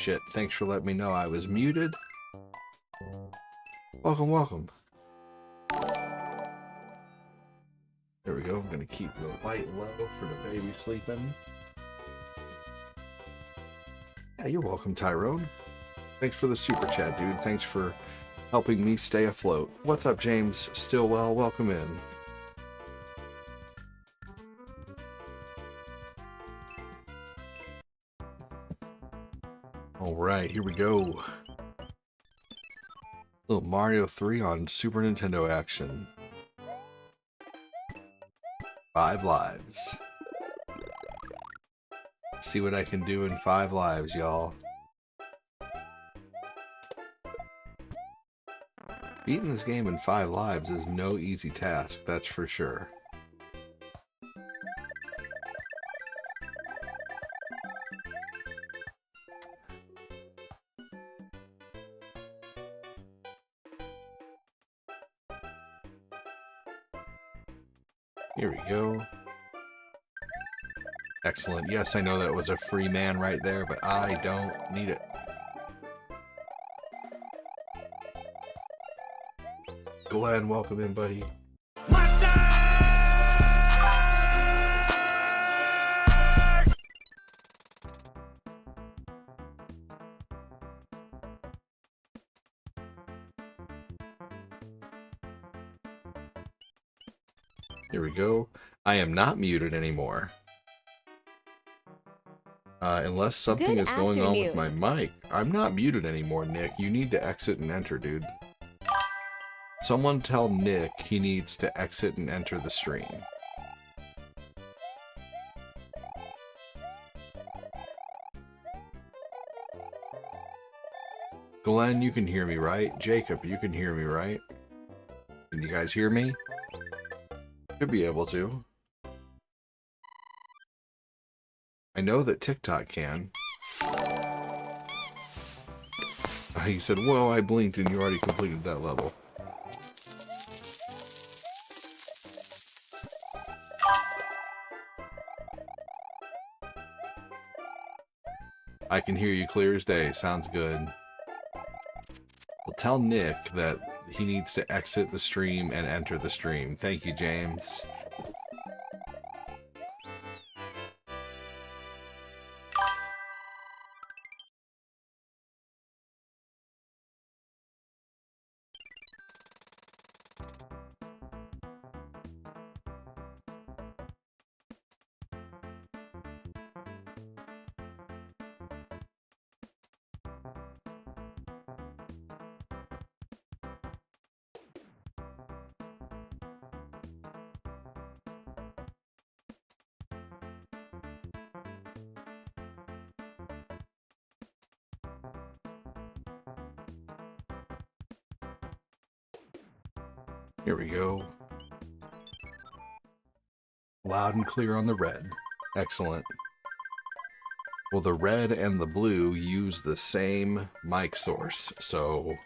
Shit, thanks for letting me know I was muted. Welcome, welcome. There we go. I'm going to keep the light low for the baby sleeping. Yeah, you're welcome, Tyrone. Thanks for the super chat, dude. Thanks for helping me stay afloat. What's up, James? Stillwell, welcome in. Alright, here we go. Little Mario 3 on Super Nintendo action. 5 lives. See what I can do in 5 lives, y'all. Beating this game in 5 lives is no easy task, that's for sure. Here we go. Excellent. Yes, I know that was a free man right there, but I don't need it. Glenn, welcome in, buddy. Here we go. I am not muted anymore. Unless something is going on with my mic. I'm not muted anymore, Nick. You need to exit and enter, dude. Someone tell Nick he needs to exit and enter the stream. Glenn, you can hear me, right? Jacob, you can hear me, right? Can you guys hear me? Should be able to. I know that TikTok can. He said, whoa, I blinked and you already completed that level. I can hear you clear as day. Sounds good. Well, tell Nick that he needs to exit the stream and enter the stream. Thank you, James. Here we go. Loud and clear on the red. Excellent. Well, the red and the blue use the same mic source, so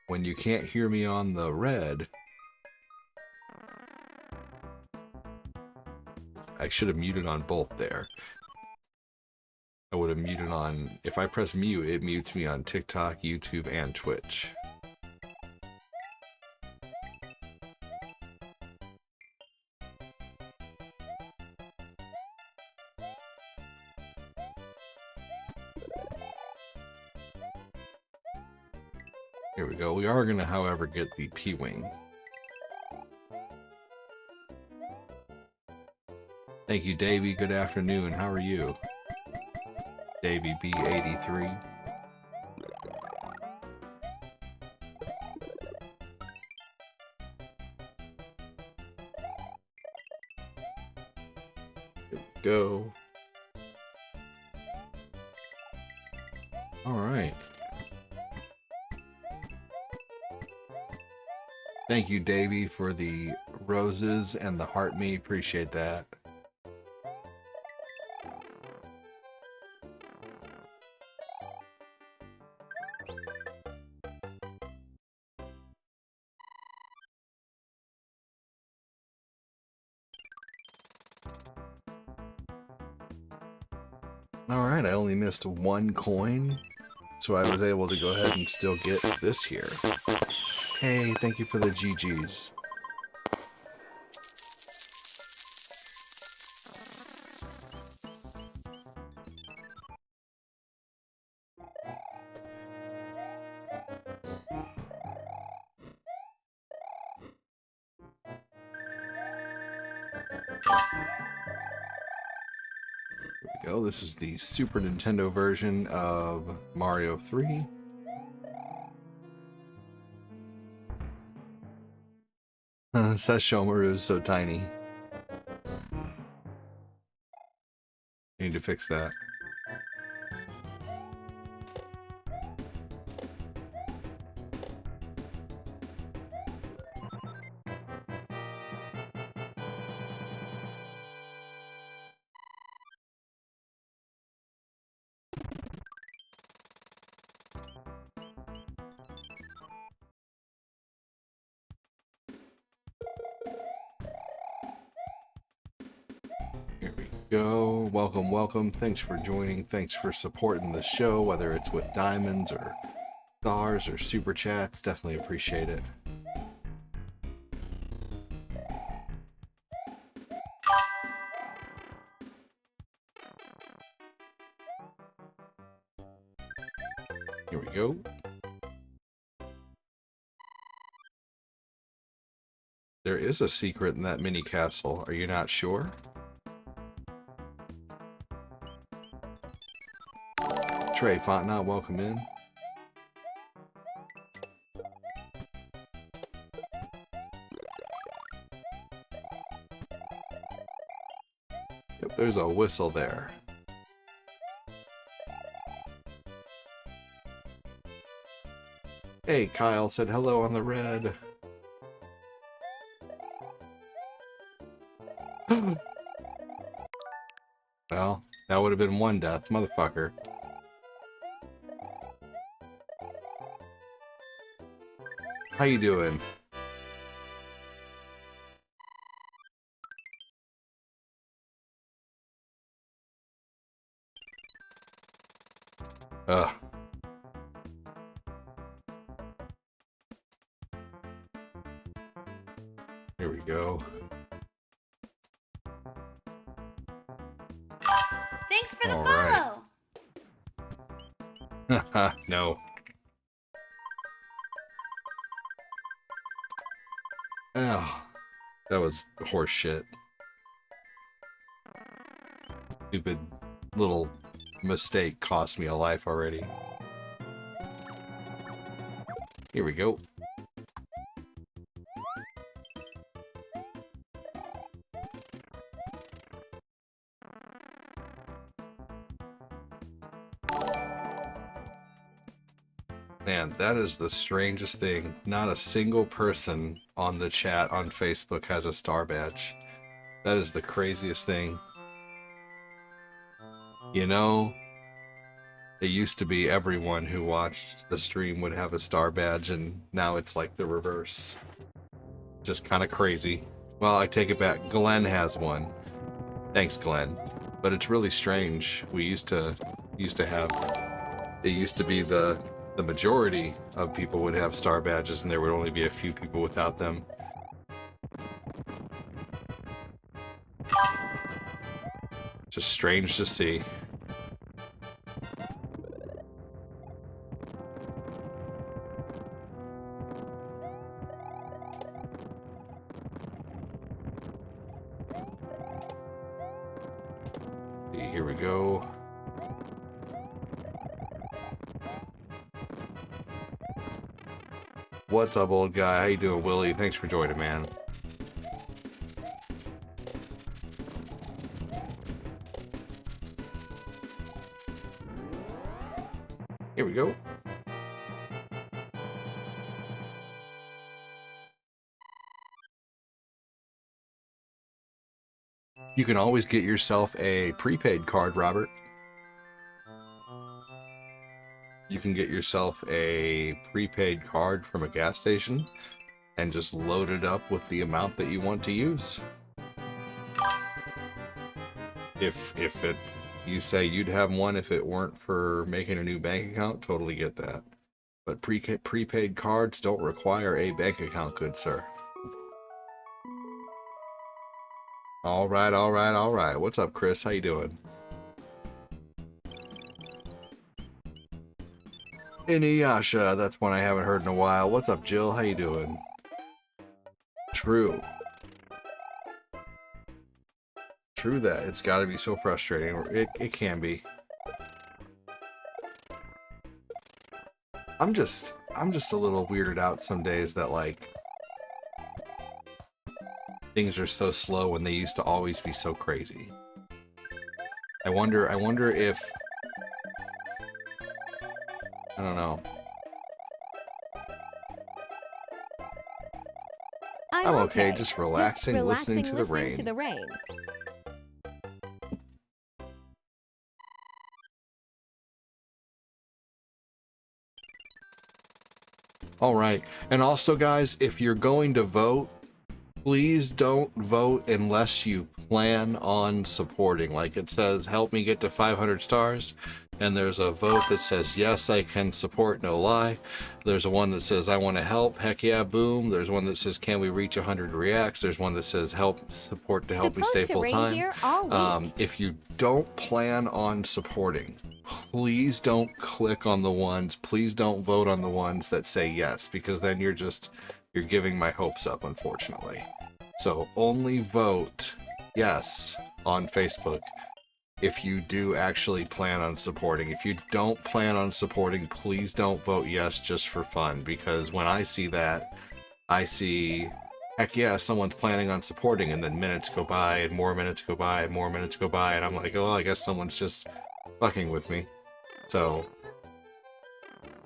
when you can't hear me on the red, I should have muted on both there. I would have muted on, if I press mute, it mutes me on TikTok, YouTube, and Twitch. Here we go. We are going to, however, get the P-Wing. Thank you, Davey. Good afternoon. How are you? Davey B83. Here we go. All right. Thank you, Davey, for the roses and the heart me. Appreciate that. Alright, I only missed one coin. So I was able to go ahead and still get this here. Hey, thank you for the GGs. Go. This is the Super Nintendo version of Mario 3. Says Shomaru is so tiny. Need to fix that. Here we go. Welcome, welcome. Thanks for joining. Thanks for supporting the show, whether it's with diamonds or stars or super chats. Definitely appreciate it. Here we go. There is a secret in that mini castle. Are you not sure? Trey Fontenot, welcome in. Yep, there's a whistle there. Hey, Kyle said hello on the red. Well, that would have been one death, motherfucker. How you doing? Ugh. Here we go. Thanks for the follow! Haha, no. Oh, that was horse shit. Stupid little mistake cost me a life already. Here we go. Man, that is the strangest thing. Not a single person on the chat on Facebook has a star badge. That is the craziest thing. You know, it used to be everyone who watched the stream would have a star badge, and now it's like the reverse. Just kind of crazy. Well, I take it back. Glenn has one. Thanks, Glenn. But it's really strange. We used to have... It used to be the majority of people would have star badges, and there would only be a few people without them. Just strange to see. Here we go. What's up, old guy? How you doing, Willie? Thanks for joining, man. Here we go. You can always get yourself a prepaid card, Robert. You can get yourself a prepaid card from a gas station and just load it up with the amount that you want to use. If it You say you'd have one if it weren't for making a new bank account. Totally get that. But prepaid cards don't require a bank account, good sir. All right, all right, all right. What's up, Chris? How you doing? Inuyasha, that's one I haven't heard in a while. What's up, Jill? How you doing? True. True that. It's got to be so frustrating. It can be. I'm just a little weirded out some days that, like, things are so slow when they used to always be so crazy. I wonder if, I don't know. I'm okay, just relaxing, listening to the rain. All right. And also, guys, if you're going to vote, please don't vote unless you plan on supporting. Like it says, help me get to 500 stars. And there's a vote that says, yes, I can support, no lie. There's a one that says, I want to help, heck yeah, boom. There's one that says, can we reach 100 reacts? There's one that says, help support to help me stay full time. If you don't plan on supporting, please don't click on the ones, please don't vote on the ones that say yes, because then you're giving my hopes up, unfortunately. So only vote yes on Facebook if you do actually plan on supporting. If you don't plan on supporting, please don't vote yes just for fun, because when I see that, I see, heck yeah, someone's planning on supporting, and then minutes go by, and more minutes go by, and more minutes go by, and I'm like, oh, I guess someone's just fucking with me. So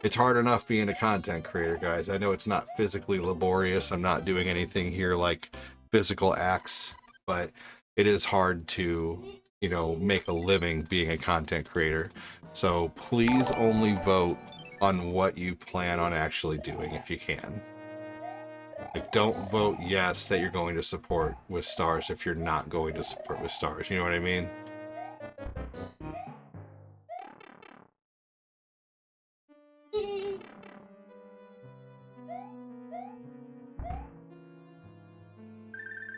it's hard enough being a content creator, guys. I know it's not physically laborious. I'm not doing anything here like physical acts, but it is hard to, you know, make a living being a content creator. So please only vote on what you plan on actually doing if you can. Like, don't vote yes that you're going to support with stars if you're not going to support with stars. You know what I mean?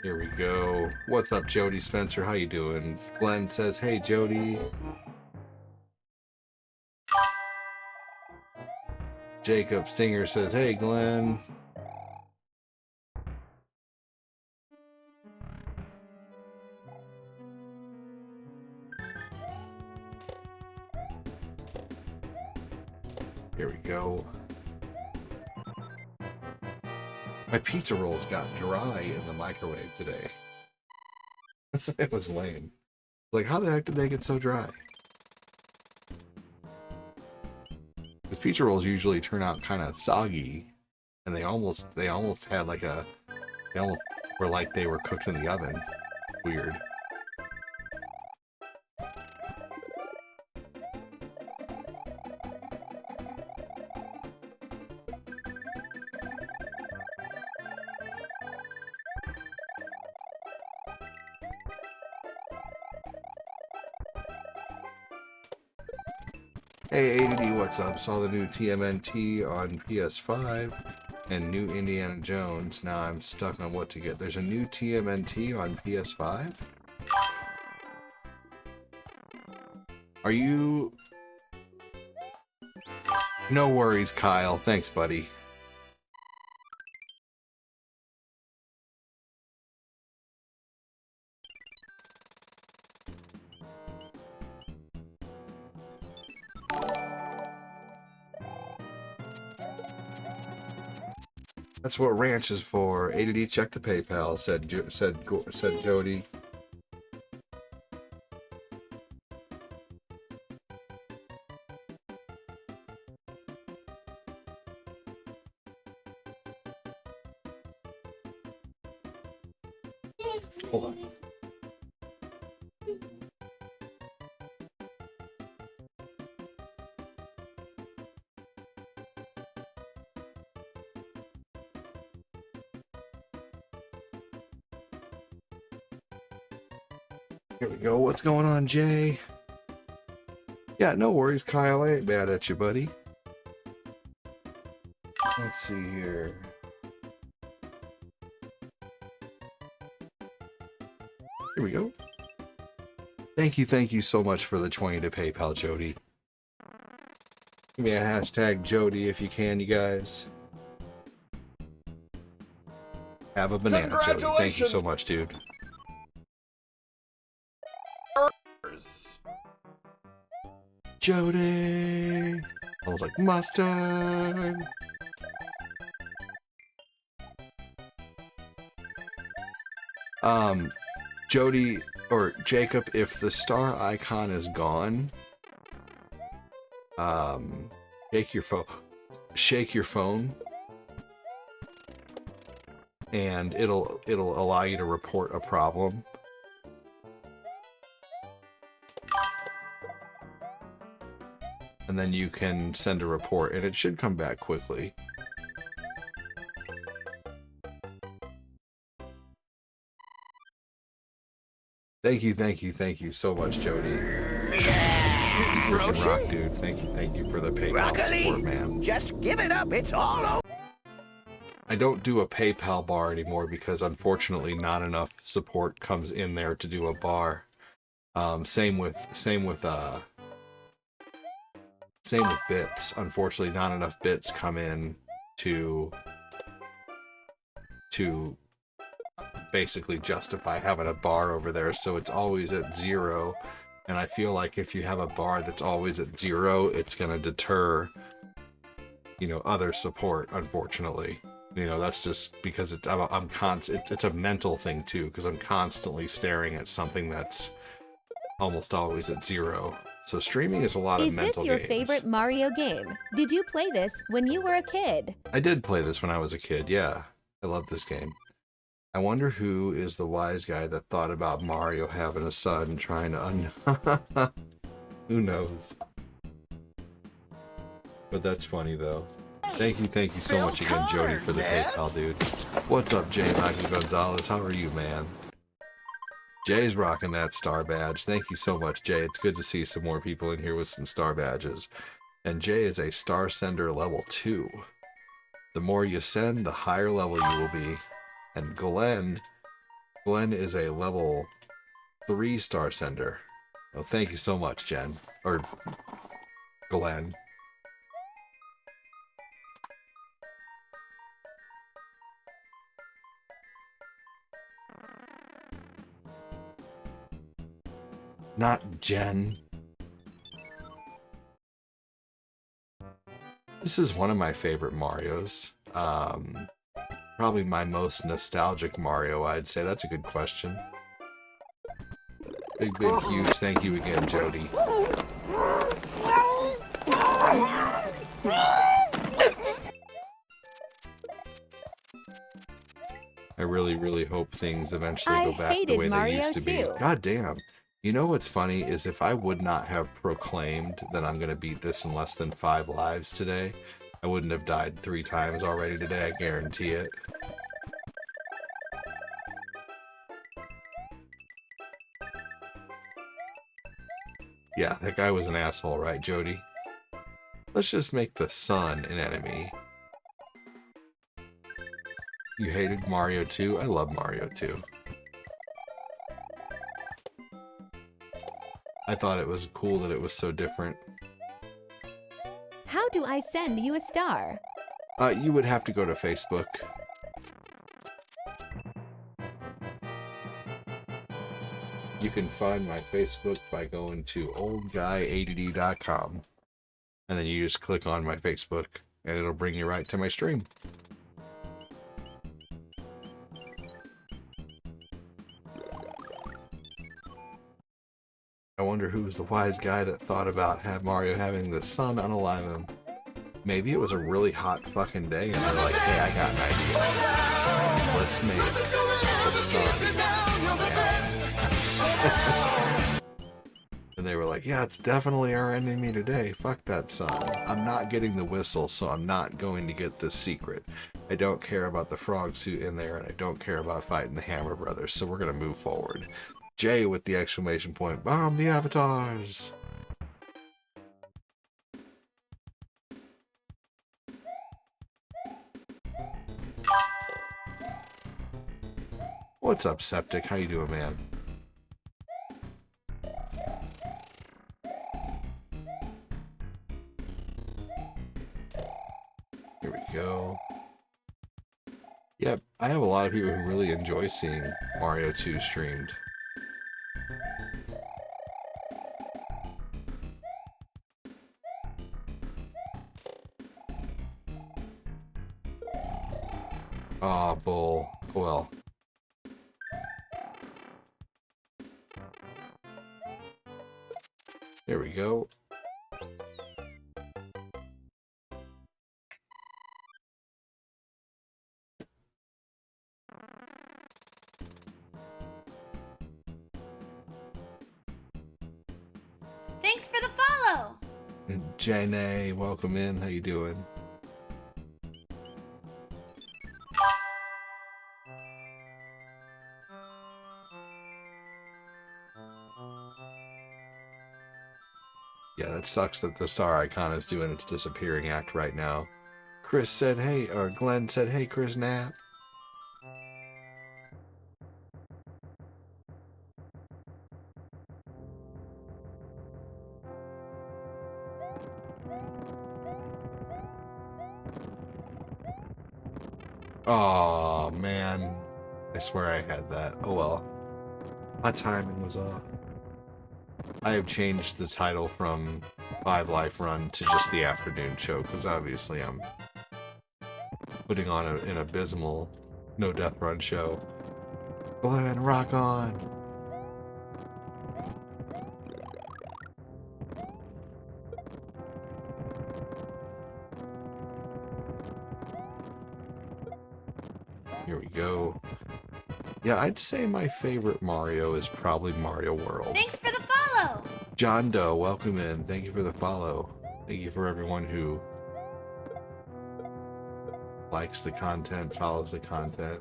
Here we go. What's up, Jody Spencer? How you doing? Glenn says, hey, Jody. Jacob Stinger says, hey, Glenn. Here we go. My pizza rolls got dry in the microwave today. It was lame. Like, how the heck did they get so dry? Because pizza rolls usually turn out kind of soggy, and they almost had like a, they almost were like they were cooked in the oven. Weird. Hey, ADD, what's up? Saw the new TMNT on PS5 and new Indiana Jones. Now I'm stuck on what to get. There's a new TMNT on PS5? Are you... No worries, Kyle. Thanks, buddy. That's what ranch is for. ADD, check the PayPal, said Jody. Hold on. Here we go. What's going on, Jay? Yeah, no worries, Kyle. I ain't mad at you, buddy. Let's see here. Here we go. Thank you so much for the 20 to PayPal, Jody. Give me a hashtag Jody if you can, you guys. Have a banana, Jody. Thank you so much, dude. Jody! I was like, mustard! Jody, or Jacob, if the star icon is gone, shake your phone, and it'll allow you to report a problem. And then you can send a report, and it should come back quickly. Thank you so much, Jody. You freaking rock, dude. Thank you for the PayPal support, man. Just give it up, it's all over. I don't do a PayPal bar anymore because unfortunately not enough support comes in there to do a bar. Same with bits. Unfortunately, not enough bits come in to basically justify having a bar over there, so it's always at 0. And I feel like if you have a bar that's always at 0, it's gonna deter, you know, other support. Unfortunately, you know, that's just because it's a mental thing too, because I'm constantly staring at something that's almost always at 0. So streaming is a lot of mental games. Is this your favorite Mario game? Did you play this when you were a kid? I did play this when I was a kid, yeah. I love this game. I wonder who is the wise guy that thought about Mario having a son trying to Who knows? But that's funny though. Thank you so much again, Jody, for the PayPal, dude. What's up, Jay Michael Gonzalez? How are you, man? Jay's rocking that star badge. Thank you so much, Jay. It's good to see some more people in here with some star badges. And Jay is a star sender level 2. The more you send, the higher level you will be. And Glenn is a level 3 star sender. Oh, thank you so much, Jen. Or Glenn. Not Jen. This is one of my favorite Marios. Probably my most nostalgic Mario, I'd say. That's a good question. Big, huge thank you again, Jody. I really hope things eventually go back the way they used to be. God damn. You know what's funny is if I would not have proclaimed that I'm going to beat this in less than 5 lives today, I wouldn't have died 3 times already today, I guarantee it. Yeah, that guy was an asshole, right, Jody? Let's just make the sun an enemy. You hated Mario 2? I love Mario 2. I thought it was cool that it was so different. How do I send you a star? You would have to go to Facebook. You can find my Facebook by going to oldguyadd.com. And then you just click on my Facebook, and it'll bring you right to my stream. I wonder who was the wise guy that thought about Mario having the sun unalive him. Maybe it was a really hot fucking day and they're like, hey, I got an idea. Let's make the sun. And they were like, yeah, it's definitely our enemy today. Fuck that sun. I'm not getting the whistle, so I'm not going to get the secret. I don't care about the frog suit in there, and I don't care about fighting the Hammer Brothers, so we're going to move forward. Jay with the exclamation point, bomb the avatars! What's up, Septic? How you doing, man? Here we go. Yep, I have a lot of people who really enjoy seeing Mario 2 streamed. Aw, bull. Well. There we go. Thanks for the follow. Janae, welcome in. How you doing? Yeah, that sucks that the star icon is doing its disappearing act right now. Chris said, hey, or Glenn said, hey, Chris Knapp. Oh man, I swear I had that. Oh well, my timing was off. I have changed the title from 5 Life Run to just the afternoon show because obviously I'm putting on an abysmal No Death Run show. Glenn, rock on! Here we go. Yeah, I'd say my favorite Mario is probably Mario World. Thanks for the follow. John Doe, welcome in. Thank you for the follow. Thank you for everyone who likes the content, follows the content.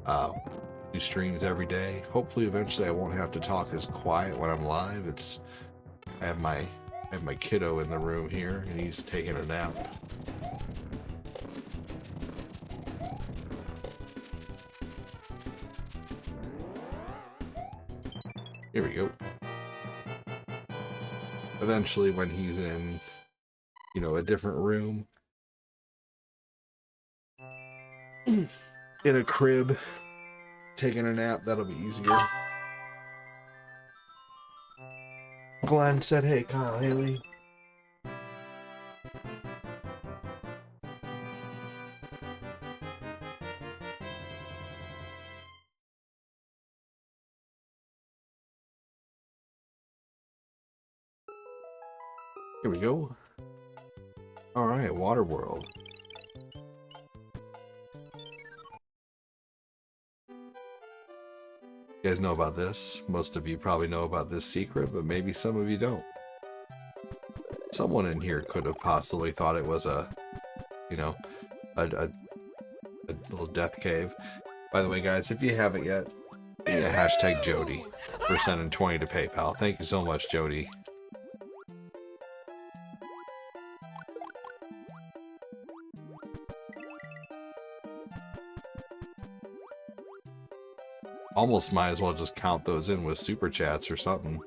Do streams every day. Hopefully eventually I won't have to talk as quiet when I'm live. I have my kiddo in the room here and he's taking a nap. Here we go. Eventually when he's in, you know, a different room, in a crib, taking a nap, that'll be easier. Glenn said, hey, Kyle Haley. Here we go. Alright, Water World. You guys know about this? Most of you probably know about this secret, but maybe some of you don't. Someone in here could have possibly thought it was a, you know, a little death cave. By the way, guys, if you haven't yet, yeah, hashtag Jody for sending 20 to PayPal. Thank you so much, Jody. Almost might as well just count those in with super chats or something.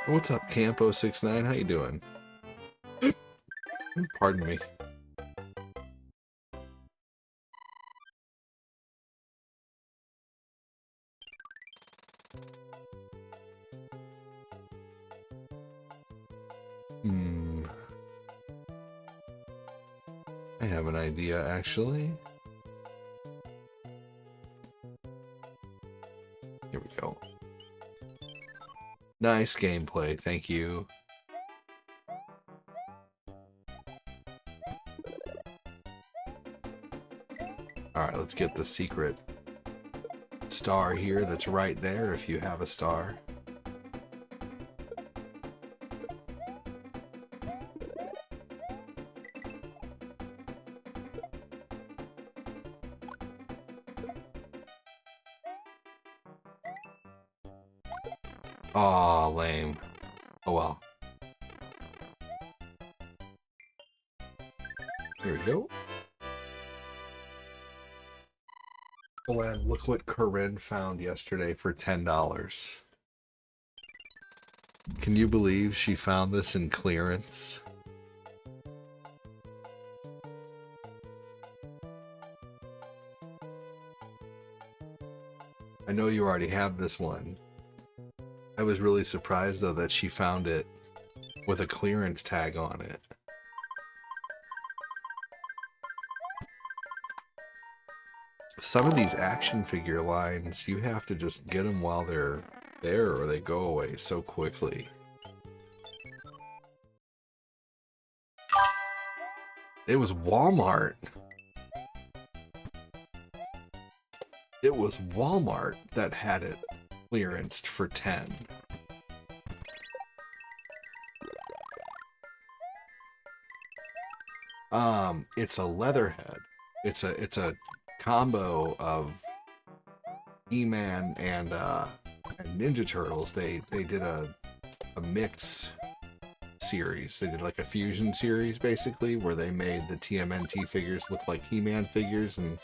What's up, Campo69? How you doing? Pardon me. I have an idea, actually. Here we go. Nice gameplay, thank you. Alright, let's get the secret star here that's right there if you have a star. Aw, lame. Oh well. go. Glenn, look what Corinne found yesterday for $10. Can you believe she found this in clearance? I know you already have this one. I was really surprised though that she found it with a clearance tag on it. Some of these action figure lines, you have to just get them while they're there or they go away so quickly. It was Walmart. It was Walmart that had it clearanced for 10. It's a Leatherhead. It's a combo of He-Man and Ninja Turtles. They did a mix series. They did like a fusion series basically, where they made the TMNT figures look like He-Man figures and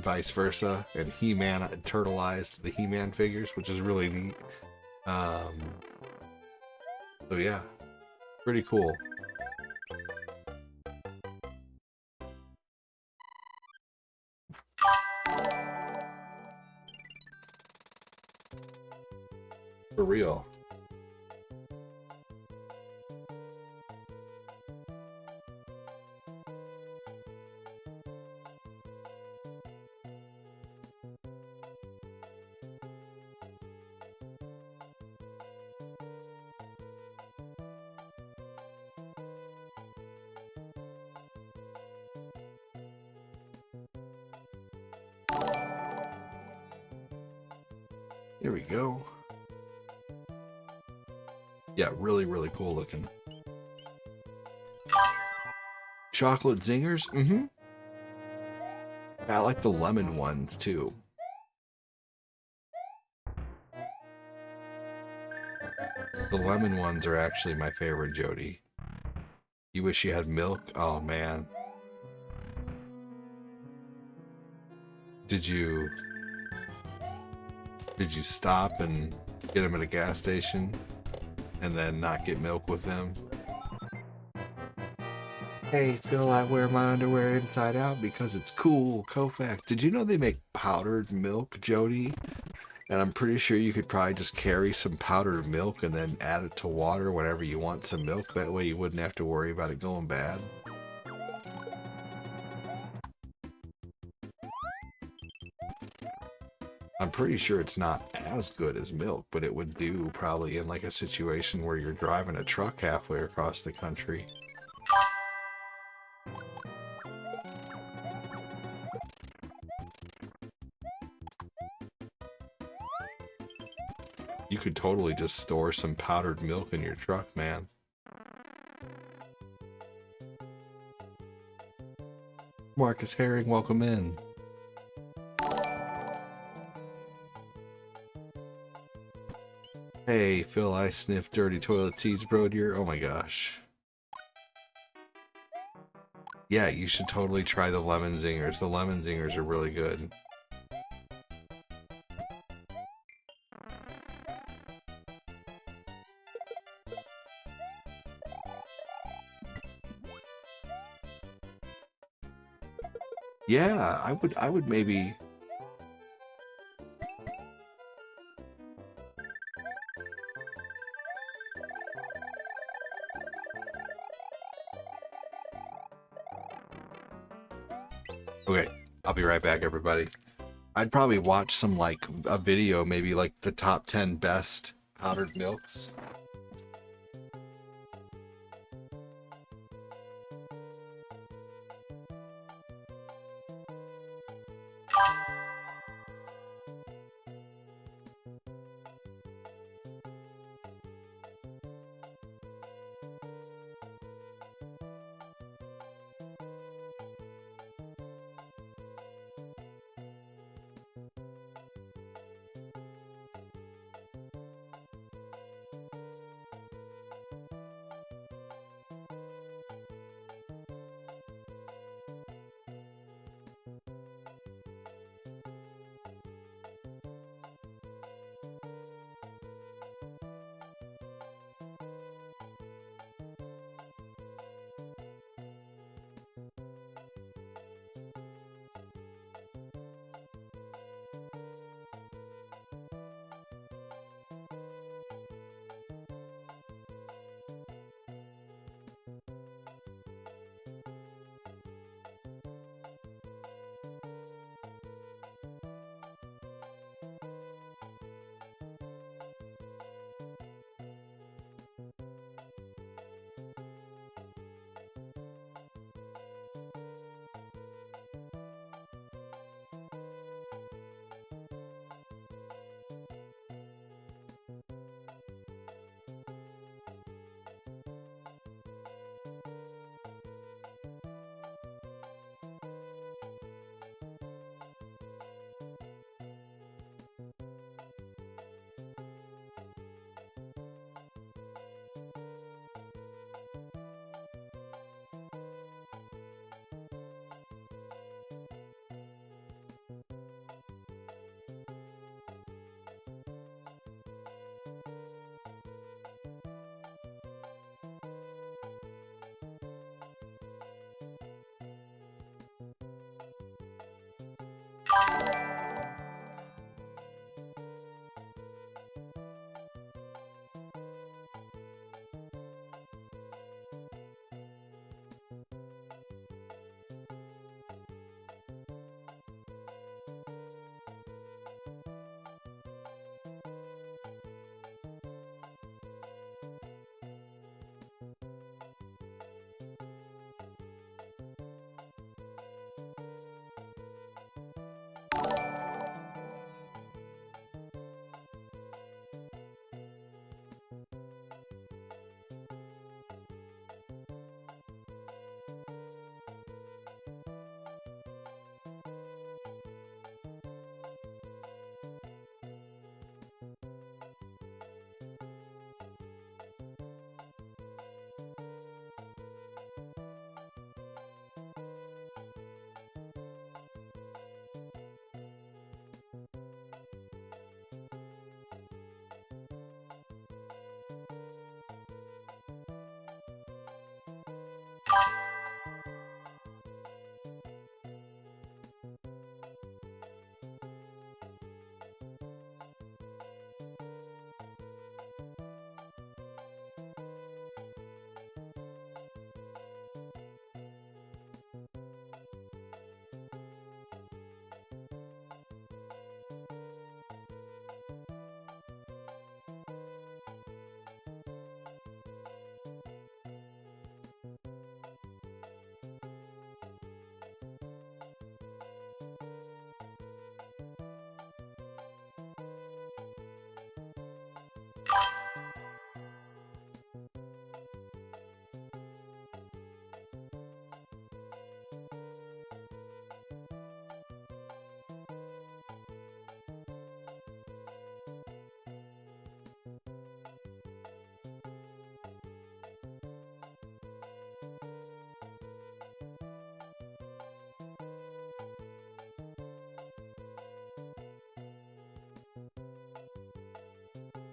vice versa, and He-Man turtleized the He-Man figures, which is really neat. So yeah, pretty cool. For real. Here we go. Yeah, really, really cool looking. Chocolate zingers? Mm-hmm. I like the lemon ones too. The lemon ones are actually my favorite, Jody. You wish you had milk? Oh man. Did you stop and get them at a gas station and then not get milk with them? Hey, feel I wear my underwear inside out because it's cool. Kofax. Did you know they make powdered milk, Jody? And I'm pretty sure you could probably just carry some powdered milk and then add it to water whenever you want some milk. That way you wouldn't have to worry about it going bad. I'm pretty sure it's not as good as milk, but it would do probably in like a situation where you're driving a truck halfway across the country. You could totally just store some powdered milk in your truck, man. Marcus Herring, welcome in. Hey, Phil, I sniff dirty toilet seats, bro, dear. Oh my gosh. Yeah, you should totally try the lemon zingers. The lemon zingers are really good. Yeah, I would maybe. Okay, I'll be right back, everybody. I'd probably watch some, like, a video, maybe like the top 10 best powdered milks.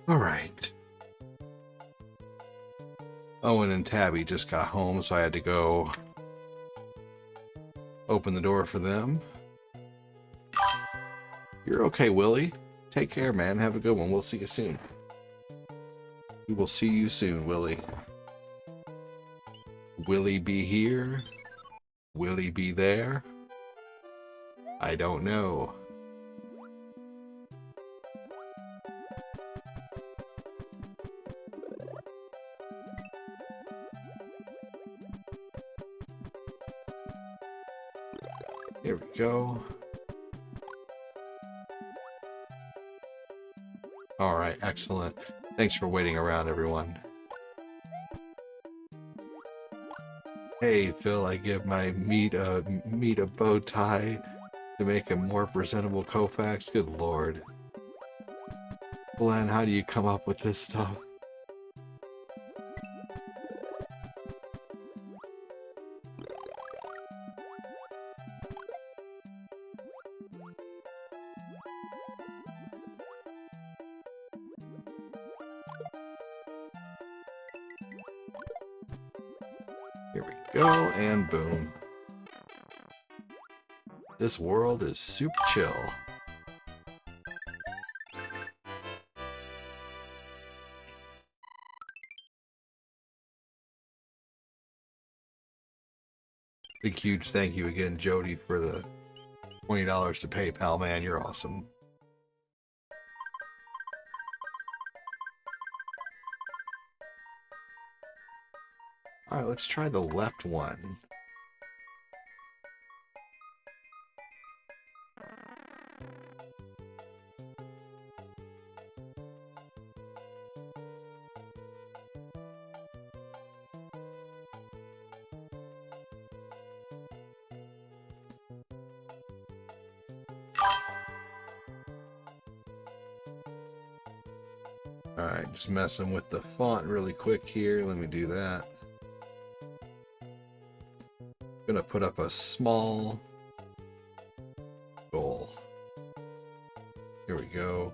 All right. Owen and Tabby just got home, so I had to go open the door for them. You're okay, Willie. Take care, man. Have a good one. We'll see you soon. We will see you soon, Willie. Will he be here? Will he be there? I don't know. Here we go. All right, excellent. Thanks for waiting around, everyone. Hey, Phil, I give my meat a bow tie to make a more presentable Kofax. Good lord. Glenn, how do you come up with this stuff? Here we go, and boom. This world is super chill. Big huge thank you again, Jody, for the $20 to PayPal, man. You're awesome. Alright, let's try the left one. Alright, just messing with the font really quick here. Let me do that. Gonna put up a small goal. Here we go.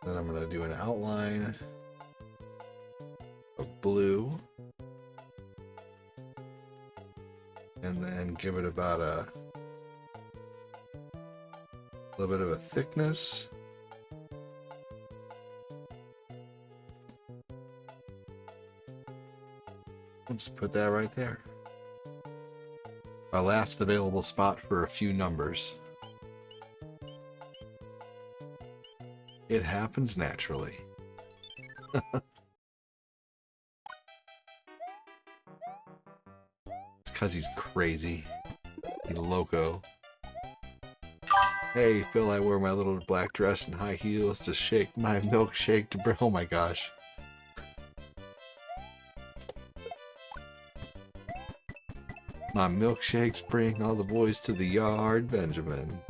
Then I'm gonna do an outline of blue. And then give it about a A little bit of a thickness. We'll just put that right there. Our last available spot for a few numbers. It happens naturally. It's because he's crazy. He's loco. Hey, Phil, I wear my little black dress and high heels to shake my milkshake to oh my gosh. My milkshakes bring all the boys to the yard, Benjamin.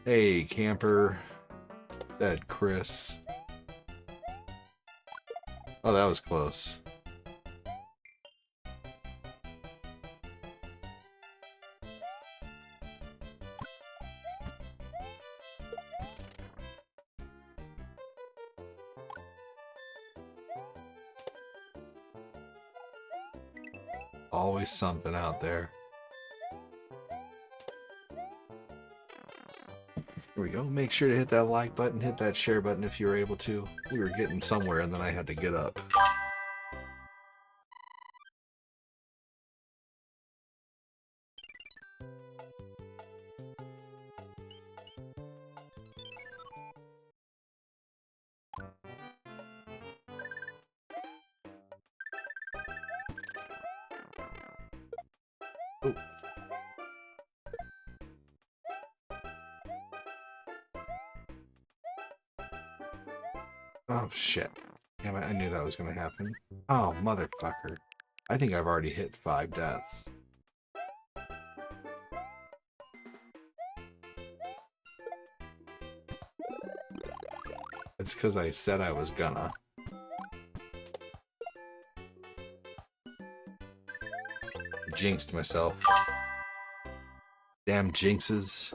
Hey, camper. Said Chris. Oh, that was close. Always something out there. Here we go. Make sure to hit that like button, hit that share button if you're able to. We were getting somewhere and then I had to get up. Oh. Oh shit. Damn it, I knew that was gonna happen. Oh, motherfucker. I think I've already hit 5 deaths. It's because I said I was gonna. Jinxed myself. Damn jinxes.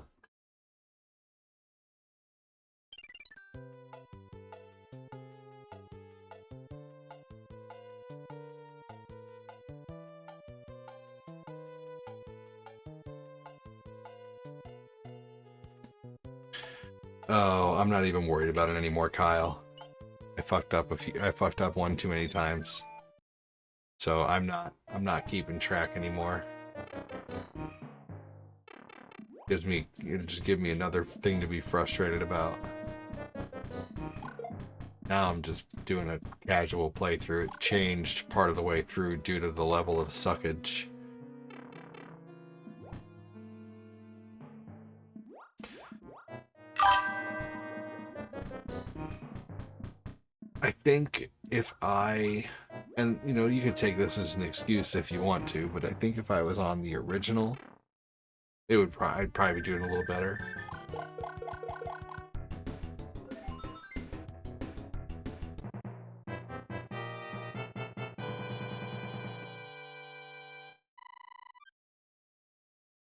Oh, I'm not even worried about it anymore, Kyle. I fucked up one too many times. So I'm not keeping track anymore. It'll just give me another thing to be frustrated about. Now I'm just doing a casual playthrough. It changed part of the way through due to the level of suckage. I think if and you know, you can take this as an excuse if you want to, but I think if I was on the original, I'd probably be doing a little better.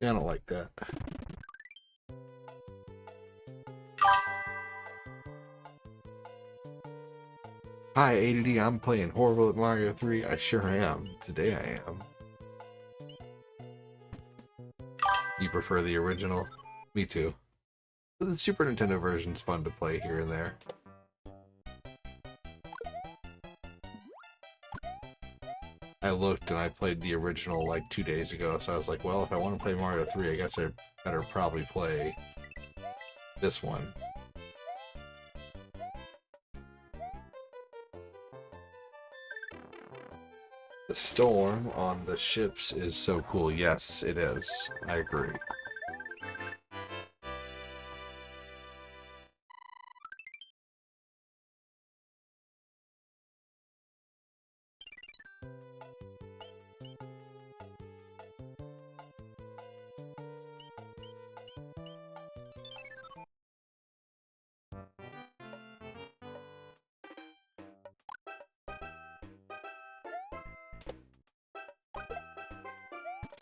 Yeah, I don't like that. Hi, ADD, I'm playing horrible at Mario 3. I sure am. Today I am. You prefer the original? Me too. But the Super Nintendo version's fun to play here and there. I looked and I played the original like 2 days ago, so I was like, well, if I want to play Mario 3, I guess I better probably play this one. The storm on the ships is so cool. Yes, it is. I agree.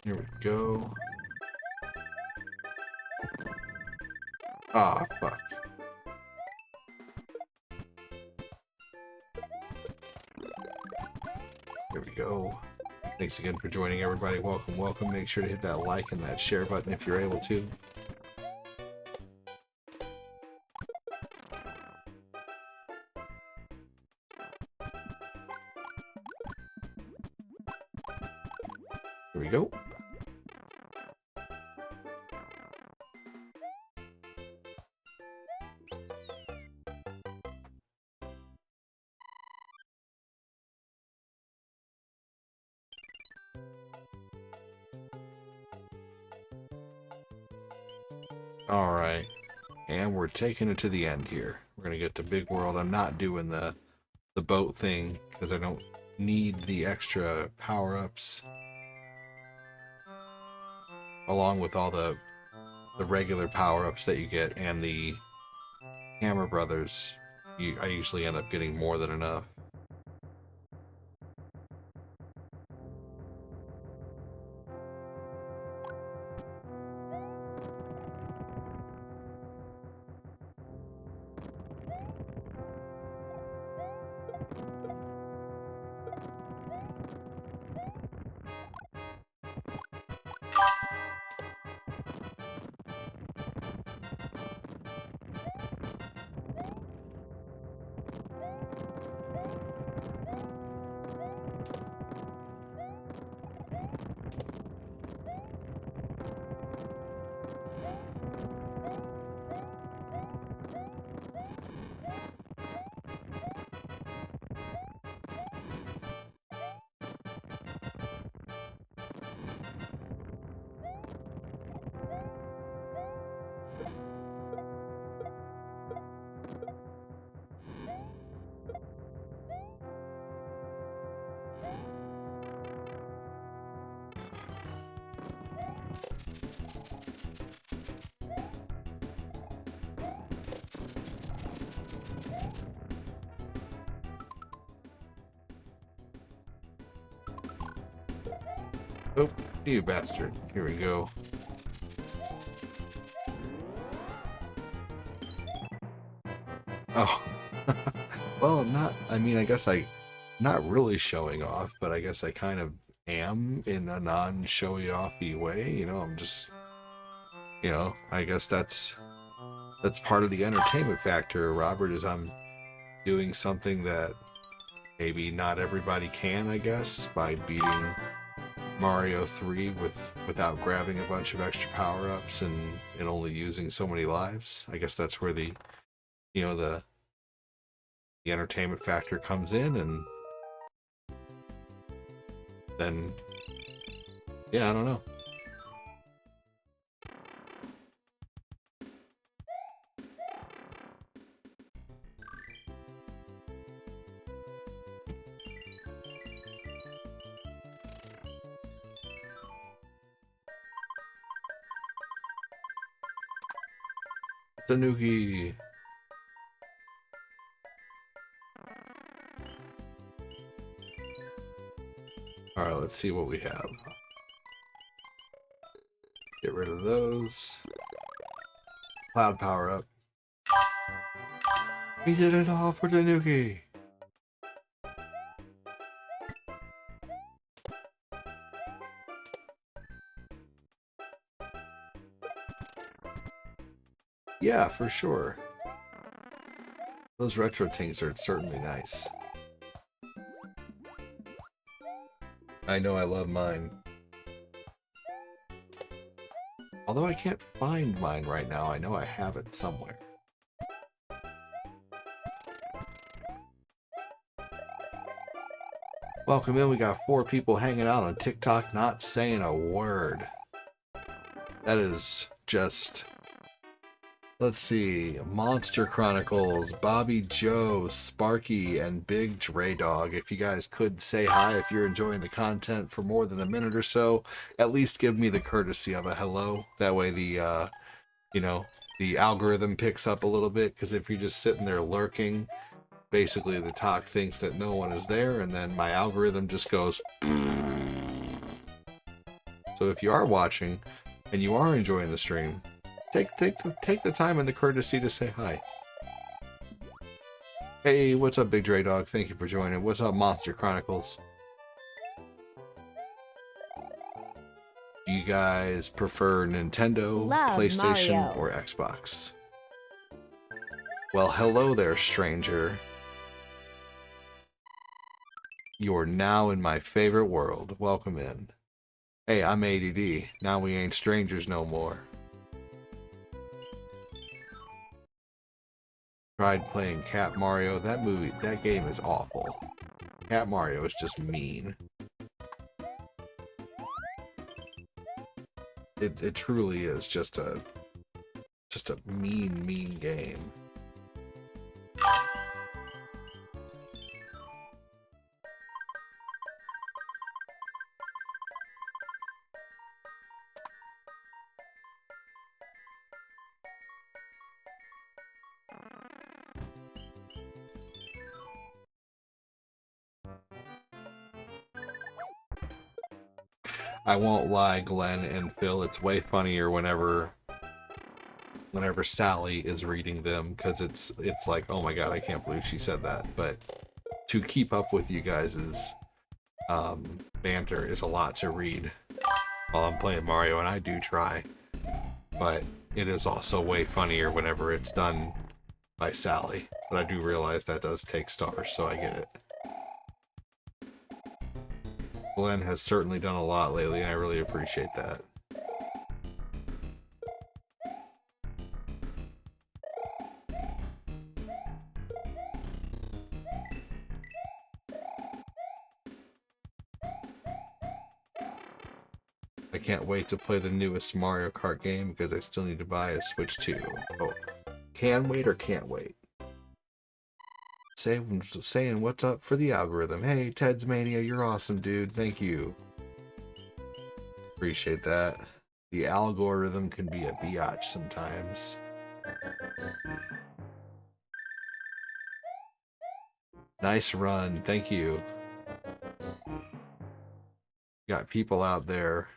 Here we go. Ah, fuck. go. Thanks again for joining, everybody. Welcome, welcome. Make sure to hit that like and that share button if you're able to. Here we go. Alright, and we're taking it to the end here. We're gonna get to Big World. I'm not doing the boat thing because I don't need the extra power-ups. Along with all the regular power-ups that you get and the Hammer Brothers, I usually end up getting more than enough. Oh, you bastard. Here we go. Oh. Well, I guess not really showing off, but I guess I kind of am in a non-showy offy way. You know, I'm just, I guess that's part of the entertainment factor, Robert, is I'm doing something that maybe not everybody can, I guess, by beating Mario 3 without grabbing a bunch of extra power-ups and only using so many lives. I guess that's where the entertainment factor comes in, and then yeah, I don't know. Tanuki. Alright, let's see what we have. Get rid of those. Cloud power up. We did it all for Tanuki. Yeah, for sure. Those retro things are certainly nice. I know I love mine. Although I can't find mine right now, I know I have it somewhere. Welcome in, we got 4 people hanging out on TikTok not saying a word. That is just... Let's see, Monster Chronicles, Bobby Joe, Sparky, and Big Dre Dog. If you guys could say hi, if you're enjoying the content for more than a minute or so, at least give me the courtesy of a hello. That way the, the algorithm picks up a little bit, because if you're just sitting there lurking, basically the talk thinks that no one is there, and then my algorithm just goes... So if you are watching, and you are enjoying the stream, Take the time and the courtesy to say hi. Hey, what's up, Big Dre Dog? Thank you for joining. What's up, Monster Chronicles? Do you guys prefer Nintendo, Love PlayStation, Mario. or Xbox? Well, hello there, stranger. You're now in my favorite world. Welcome in. Hey, I'm ADD. Now we ain't strangers no more. Tried playing Cat Mario. That game is awful. Cat Mario is just mean. It truly is just a mean game. I won't lie, Glenn and Phil, it's way funnier whenever Sally is reading them, because it's like, oh my god, I can't believe she said that. But to keep up with you guys' banter is a lot to read while I'm playing Mario, and I do try. But it is also way funnier whenever it's done by Sally. But I do realize that does take stars, so I get it. Glenn has certainly done a lot lately, and I really appreciate that. I can't wait to play the newest Mario Kart game because I still need to buy a Switch 2. Oh, can wait or can't wait? Saying what's up for the algorithm. Hey, Ted's Mania, you're awesome, dude. Thank you. Appreciate that. The algorithm can be a biatch sometimes. Nice run. Thank you. Got people out there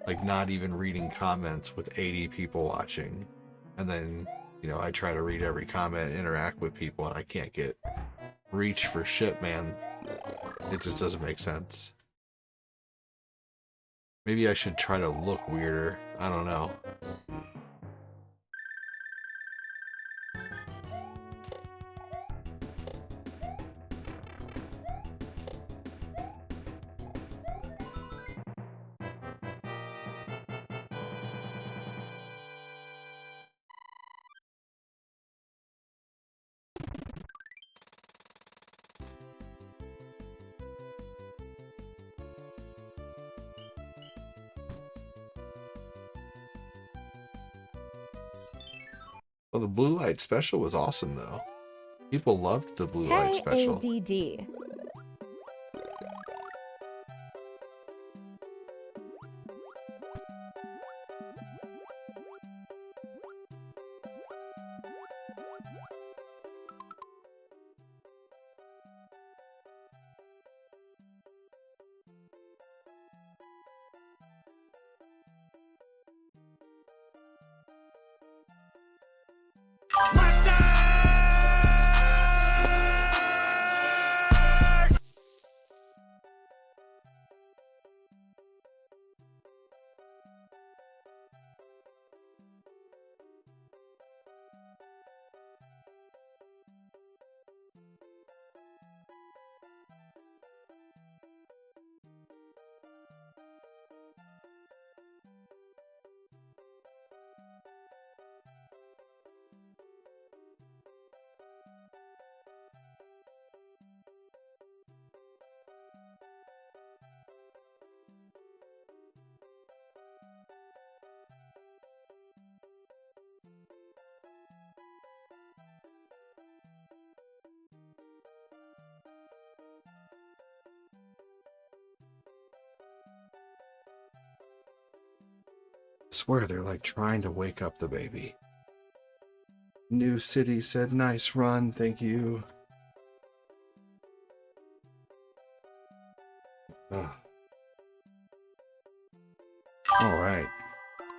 like not even reading comments with 80 people watching. And then, you know, I try to read every comment, interact with people, and I can't get reach for shit, man. It just doesn't make sense. Maybe I should try to look weirder. I don't know. Well, the blue light special was awesome, though. People loved the blue light Hey, special. ADD. Swear they're like trying to wake up the baby. New City said, nice run, thank you. Ugh. All right.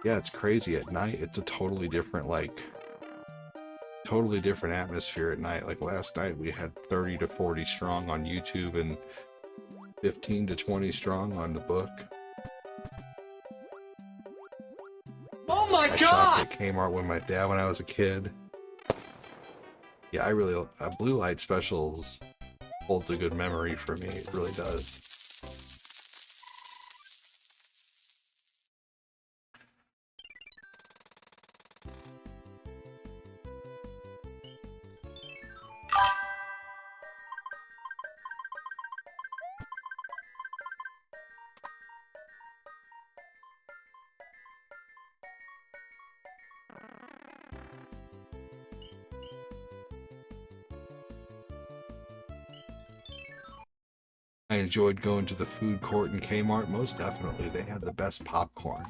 Yeah, it's crazy at night. It's a totally different, totally different atmosphere at night. Like last night we had 30 to 40 strong on YouTube and 15 to 20 strong on the book. my I God! shopped at Kmart with my dad when I was a kid. Yeah, I really Blue Light Specials holds a good memory for me. It really does. I enjoyed going to the food court in Kmart. Most definitely, they had the best popcorn.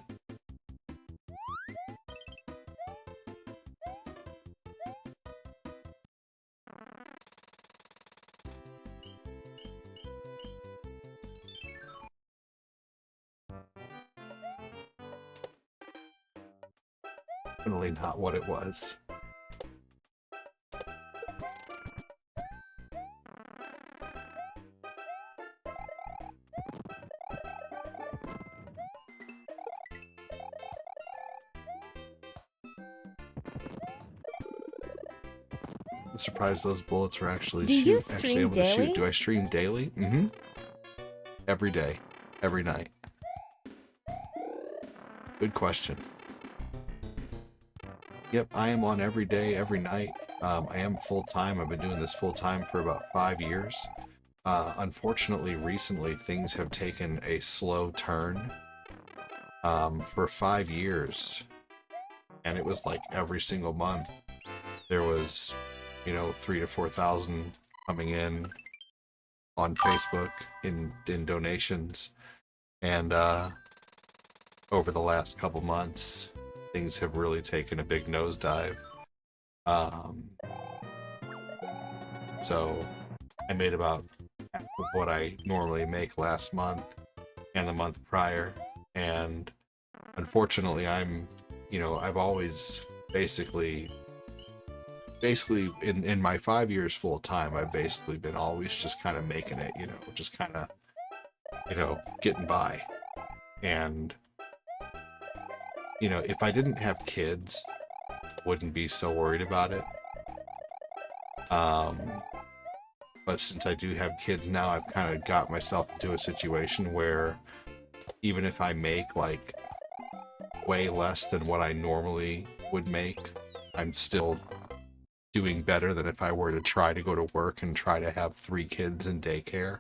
Definitely not what it was. I'm surprised those bullets were actually Do you actually stream able to shoot. daily? Do I stream daily? Mm-hmm. Every day. Every night. Good question. Yep, I am on every day, every night. I am full-time. I've been doing this full-time for about 5 years. Unfortunately, recently, things have taken a slow turn. For 5 years. And it was like every single month. There was, 3,000 to 4,000 coming in on Facebook in donations. And over the last couple months, things have really taken a big nosedive. So I made about half of what I normally make last month and the month prior. And unfortunately, I've always basically in my 5 years full time, I've basically been always just kind of making it, just kind of, getting by. And, if I didn't have kids, wouldn't be so worried about it. But since I do have kids now, I've kind of got myself into a situation where even if I make like way less than what I normally would make, I'm still doing better than if I were to try to go to work and try to have 3 kids in daycare.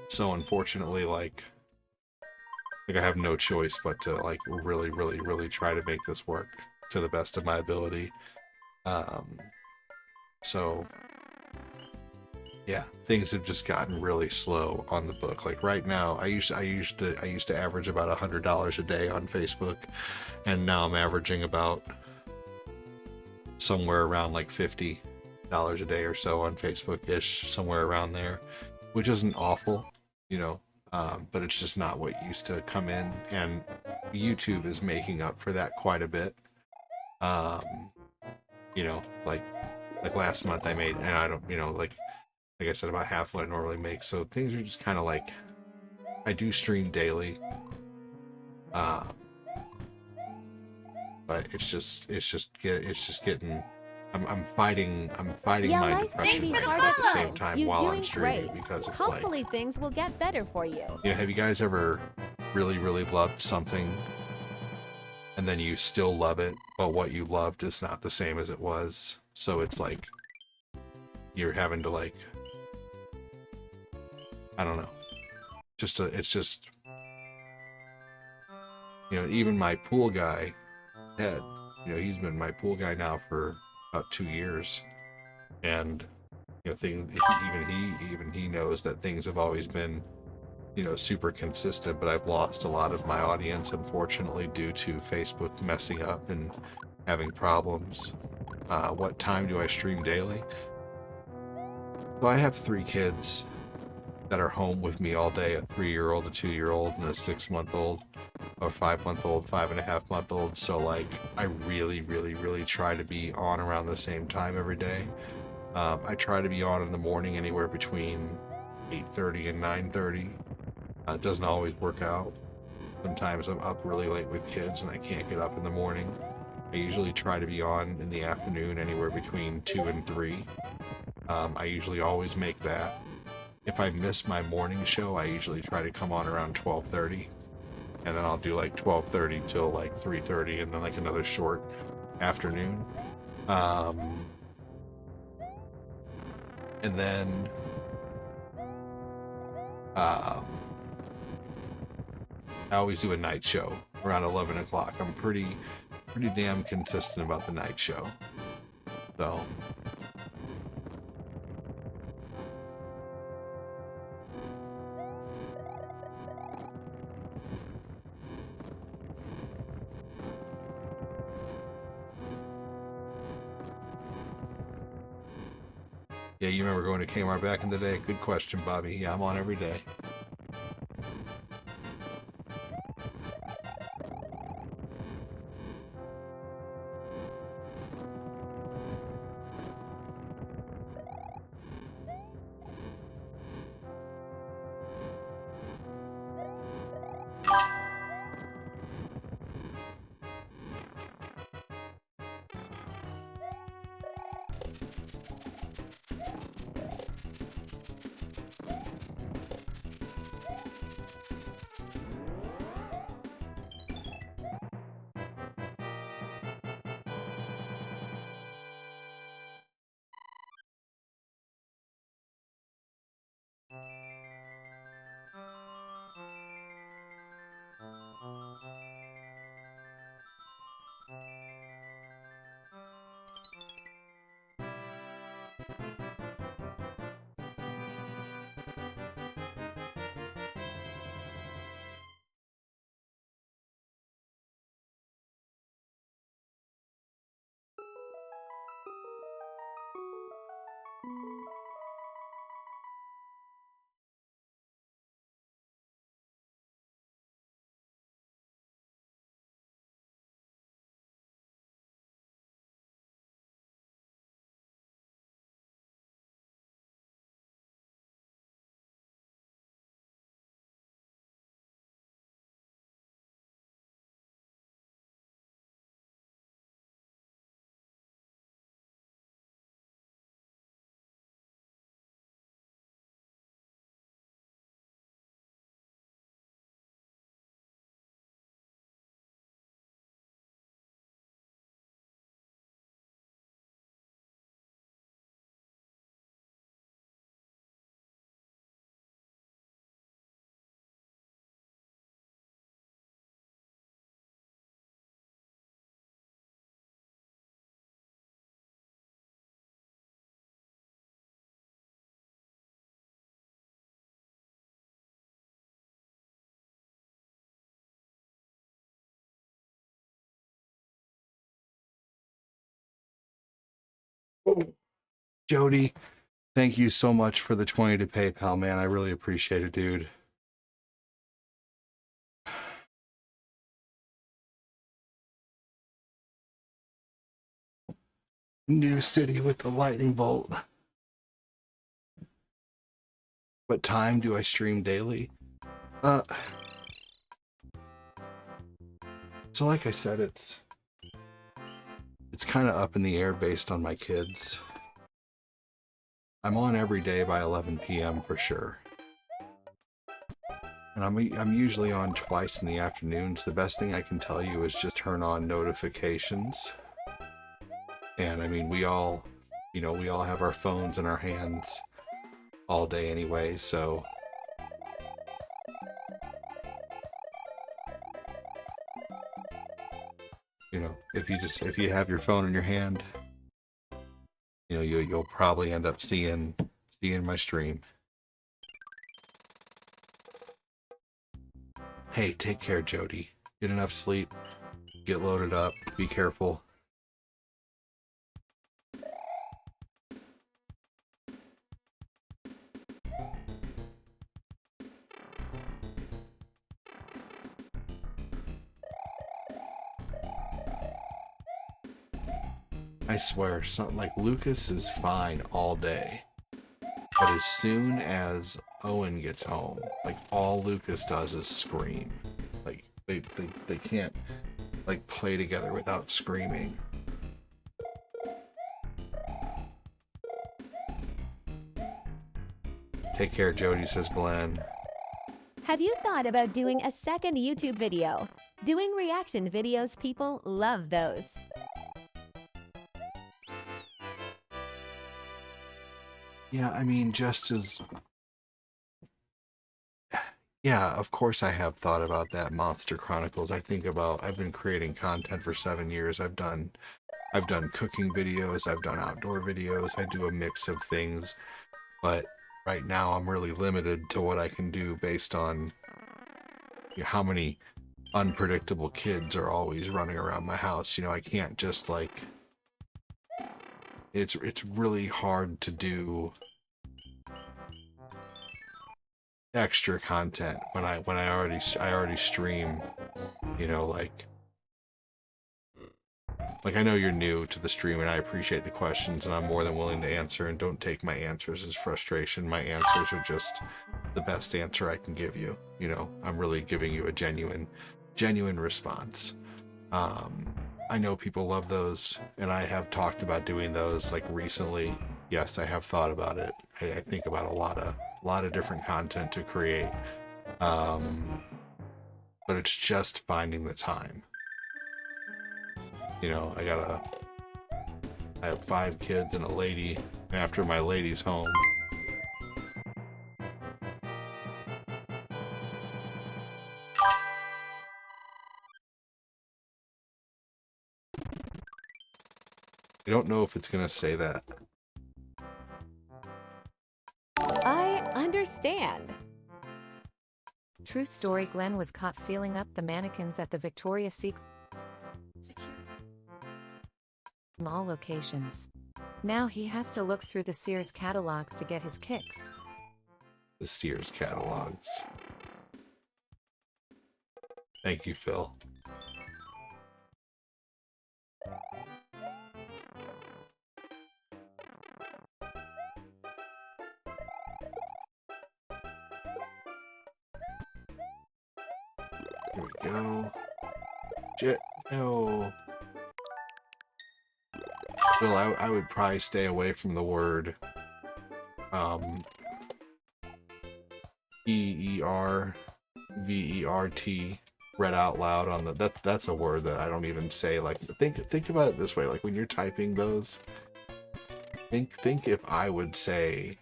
So unfortunately, like I have no choice but to like really, really, really try to make this work to the best of my ability. So yeah, things have just gotten really slow on the book. Like right now, I used to average about $100 a day on Facebook, and now I'm averaging about somewhere around like $50 a day or so on Facebook-ish, somewhere around there, which isn't awful, but it's just not what used to come in, and YouTube is making up for that quite a bit. Like last month I made, and I don't, like I said, about half what I normally make. So things are just kind of like, I do stream daily, but it's just getting. I'm fighting Yeah, my life depression can be right hard at the at same times. time You're while I'm doing streaming, great. because it's Hopefully things will get better for you. have you guys ever really, really loved something and then you still love it, but what you loved is not the same as it was? So it's like you're having to like, I don't know. It's just, even my pool guy, Ted, he's been my pool guy now for about 2 years, and even he knows that things have always been, super consistent, but I've lost a lot of my audience, unfortunately, due to Facebook messing up and having problems. What time do I stream daily? So I have 3 kids that are home with me all day, a 3-year-old, a 2-year-old, and a 6-month-old, or 5-month-old, 5.5-month-old. So like, I really, really, really try to be on around the same time every day. I try to be on in the morning anywhere between 8:30 and 9:30. It doesn't always work out. Sometimes I'm up really late with kids and I can't get up in the morning. I usually try to be on in the afternoon, anywhere between 2 and 3. I usually always make that. If I miss my morning show, I usually try to come on around 12:30. And then I'll do like 12:30 till like 3:30 and then like another short afternoon. And then I always do a night show around 11 o'clock. I'm pretty damn consistent about the night show. So yeah, you remember going to Kmart back in the day? Good question, Bobby. Yeah, I'm on every day. Jody, thank you so much for the 20 to PayPal, man. I really appreciate it, dude. New city with the lightning bolt. What time do I stream daily? So like I said, it's kind of up in the air based on my kids. I'm on every day by 11 p.m. for sure. And I'm usually on twice in the afternoons. The best thing I can tell you is just turn on notifications. And I mean, we all have our phones in our hands all day anyway, so if you have your phone in your hand, you'll probably end up seeing my stream. Hey, take care, Jody. Get enough sleep. Get loaded up. Be careful. I swear, something like Lucas is fine all day. But as soon as Owen gets home, like all Lucas does is scream. Like They can't like play together without screaming. Take care, Jody, says Glenn. Have you thought about doing a second YouTube video? Doing reaction videos, people love those. Yeah, I mean, just as... Yeah, of course I have thought about that, Monster Chronicles. I've been creating content for 7 years. I've done cooking videos, I've done outdoor videos, I do a mix of things, but right now I'm really limited to what I can do based on how many unpredictable kids are always running around my house. I can't just like... It's really hard to do extra content when I already stream, like I know you're new to the stream and I appreciate the questions and I'm more than willing to answer, and don't take my answers as frustration. My answers are just the best answer I can give you. I'm really giving you a genuine response. I know people love those, and I have talked about doing those like recently. Yes, I have thought about it. I think about a lot of different content to create, but it's just finding the time. I have 5 kids and a lady, and after my lady's home, I don't know if it's gonna say that. I understand. True story, Glenn was caught feeling up the mannequins at the Victoria's Secret mall locations. Now he has to look through the Sears catalogs to get his kicks. The Sears catalogs. Thank you, Phil. Here we go. No. Phil, I would probably stay away from the word E-E-R-V-E-R-T read out loud on the... That's a word that I don't even say. Like, think about it this way. Like, when you're typing those, think if I would say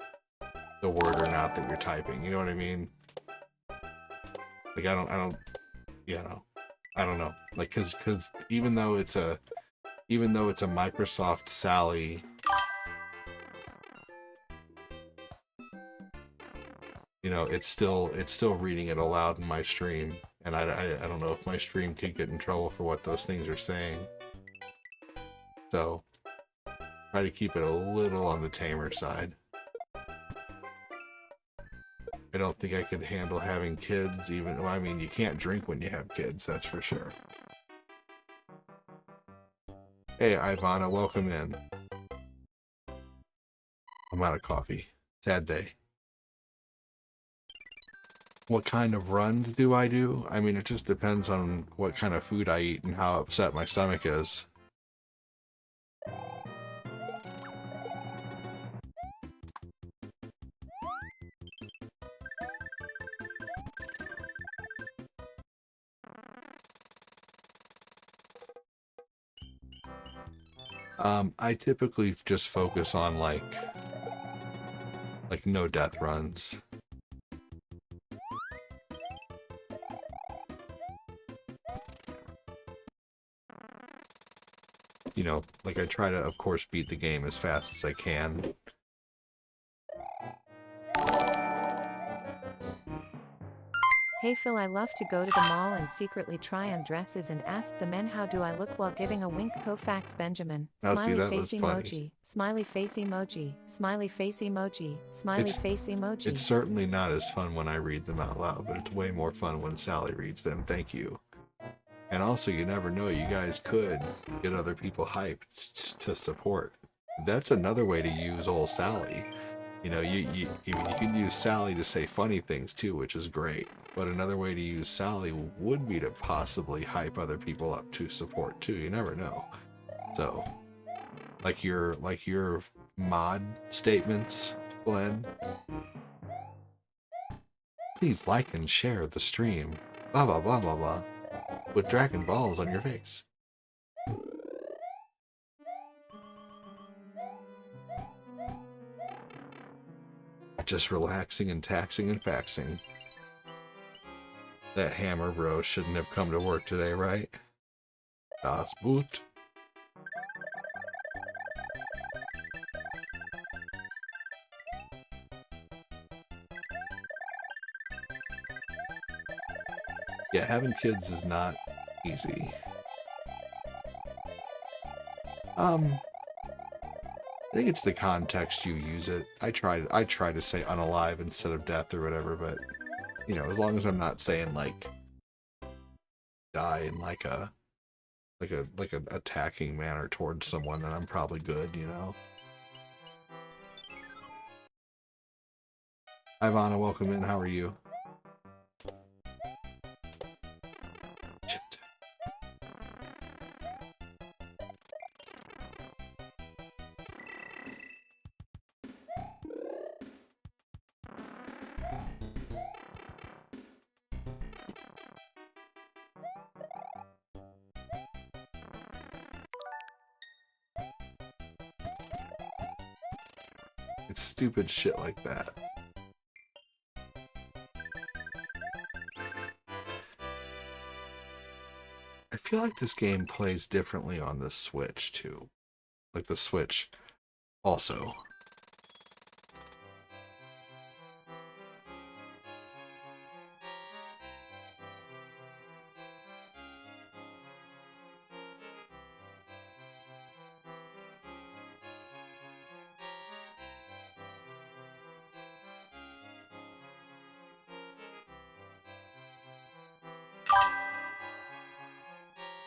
the word or not that you're typing. You know what I mean? Like, I don't know. Like, cause even though it's a Microsoft Sally, it's still reading it aloud in my stream, and I don't know if my stream could get in trouble for what those things are saying. So try to keep it a little on the tamer side. I don't think I could handle having kids, even... Well, I mean, you can't drink when you have kids, that's for sure. Hey, Ivana, welcome in. I'm out of coffee. Sad day. What kind of runs do I do? I mean, it just depends on what kind of food I eat and how upset my stomach is. I typically just focus on like no death runs. Like I try to, of course, beat the game as fast as I can. Hey Phil, I love to go to the mall and secretly try on dresses and ask the men how do I look while giving a wink. Kofax Benjamin. Smiley face emoji. Smiley face emoji. Smiley face emoji. Smiley face emoji. It's certainly not as fun when I read them out loud, but it's way more fun when Sally reads them. Thank you. And also, you never know, you guys could get other people hyped to support. That's another way to use old Sally. You know, you can use Sally to say funny things too, which is great. But another way to use Sally would be to possibly hype other people up to support too. You never know. So, like your mod statements, Glenn. Please like and share the stream. Blah blah blah blah blah. With Dragon Balls on your face. Just relaxing and taxing and faxing. That hammer bro shouldn't have come to work today, right? Das Boot. Yeah, having kids is not easy. I think it's the context you use it. I try to say unalive instead of death or whatever, but you know, as long as I'm not saying like die in like a attacking manner towards someone, then I'm probably good, you know. Hi Ivana, welcome in. How are you? Shit. It's stupid shit like that. I feel like this game plays differently on the Switch too. Like the Switch also.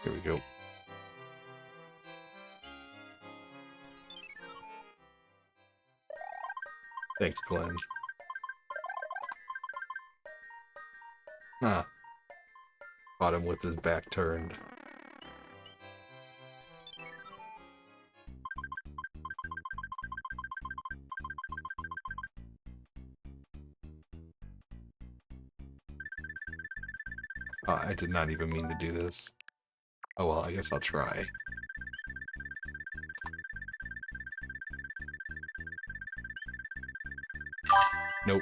Here we go. Thanks, Glenn. Ah. Caught him with his back turned. I did not even mean to do this. Oh well, I guess I'll try. Nope.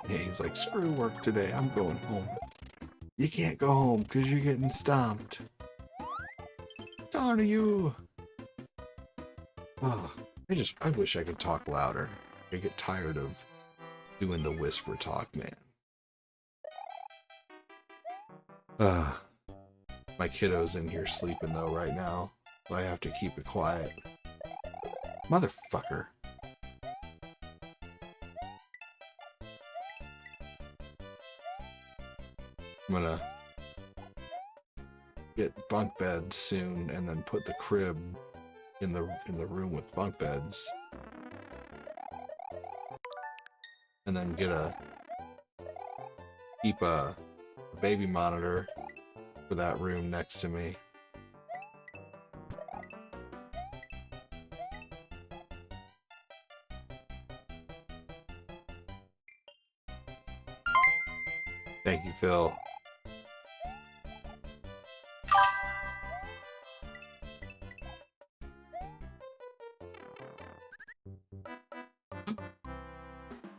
Yeah, he's like, screw work today, I'm going home. You can't go home because you're getting stomped. Darn you! Oh, I wish I could talk louder. I get tired of doing the whisper talk, man. My kiddo's in here sleeping though right now, so I have to keep it quiet. Motherfucker. I'm gonna get bunk beds soon and then put the crib in the room with bunk beds. And then keep a baby monitor for that room next to me. Thank you, Phil.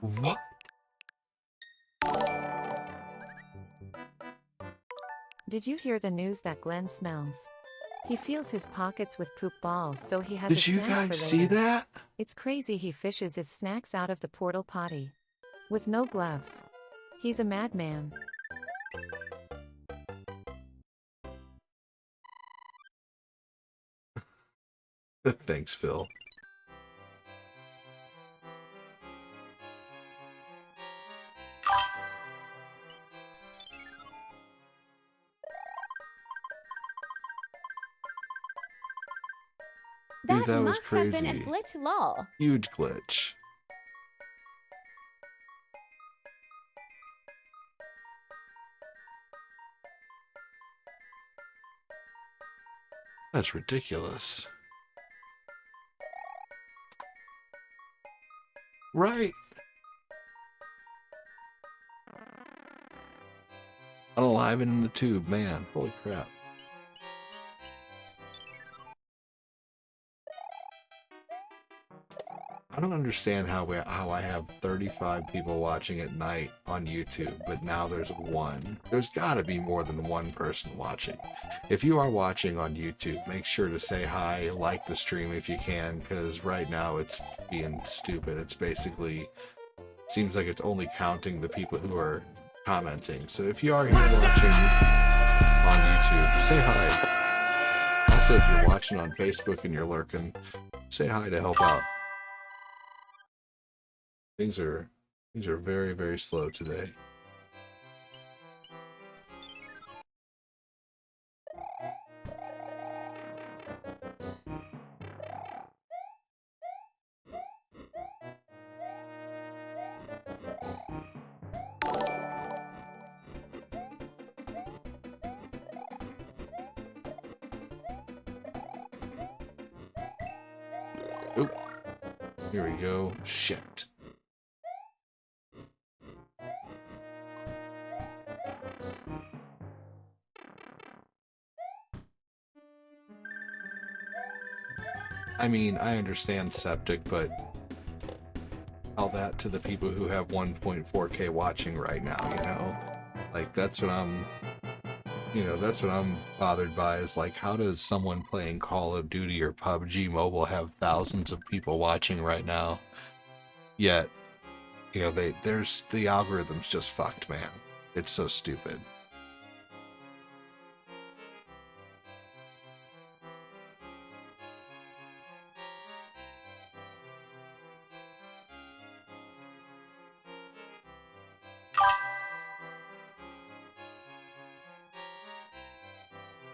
What? Did you hear the news that Glenn smells? He feels his pockets with poop balls, so he has Did a you snack guys for see later. that? It's crazy he fishes his snacks out of the portal potty. With no gloves. He's a madman. Thanks, Phil. That, Dude, that was must have been a crazy. glitch lol. Huge glitch. That's ridiculous. Right. Unalive in the tube, man. Holy crap. I don't understand how I have 35 people watching at night on YouTube, but now there's one. There's got to be more than one person watching. If you are watching on YouTube, make sure to say hi, like the stream if you can, because right now it's being stupid. It's basically, seems like it's only counting the people who are commenting. So if you are here watching on YouTube, say hi. Also, if you're watching on Facebook and you're lurking, say hi to help out. Things are very, very slow today. Oop. Here we go. Shit. I mean, I understand septic, but tell that to the people who have 1.4K watching right now, you know? Like, that's what I'm, that's what I'm bothered by, is like, how does someone playing Call of Duty or PUBG Mobile have thousands of people watching right now? Yet, there's, the algorithm's just fucked, man. It's so stupid.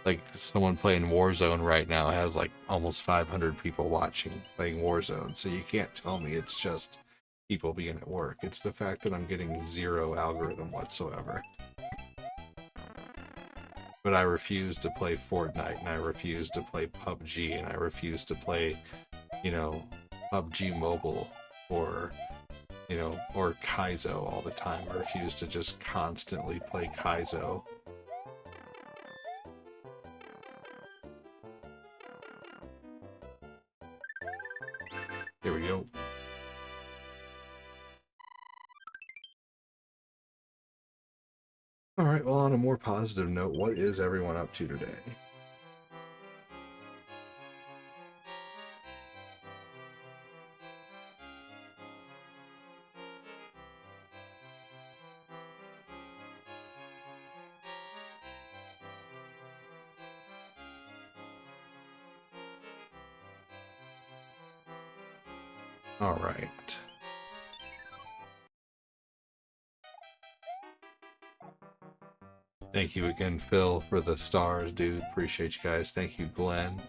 Like, someone playing Warzone right now has like almost 500 people watching playing Warzone, so you can't tell me it's just people being at work. It's the fact that I'm getting zero algorithm whatsoever. But I refuse to play Fortnite, and I refuse to play PUBG, and I refuse to play, PUBG Mobile, or, or Kaizo all the time. I refuse to just constantly play Kaizo. Here we go. Alright, well, on a more positive note, what is everyone up to today? Alright. Thank you again, Phil, for the stars, dude. Appreciate you guys. Thank you, Glenn.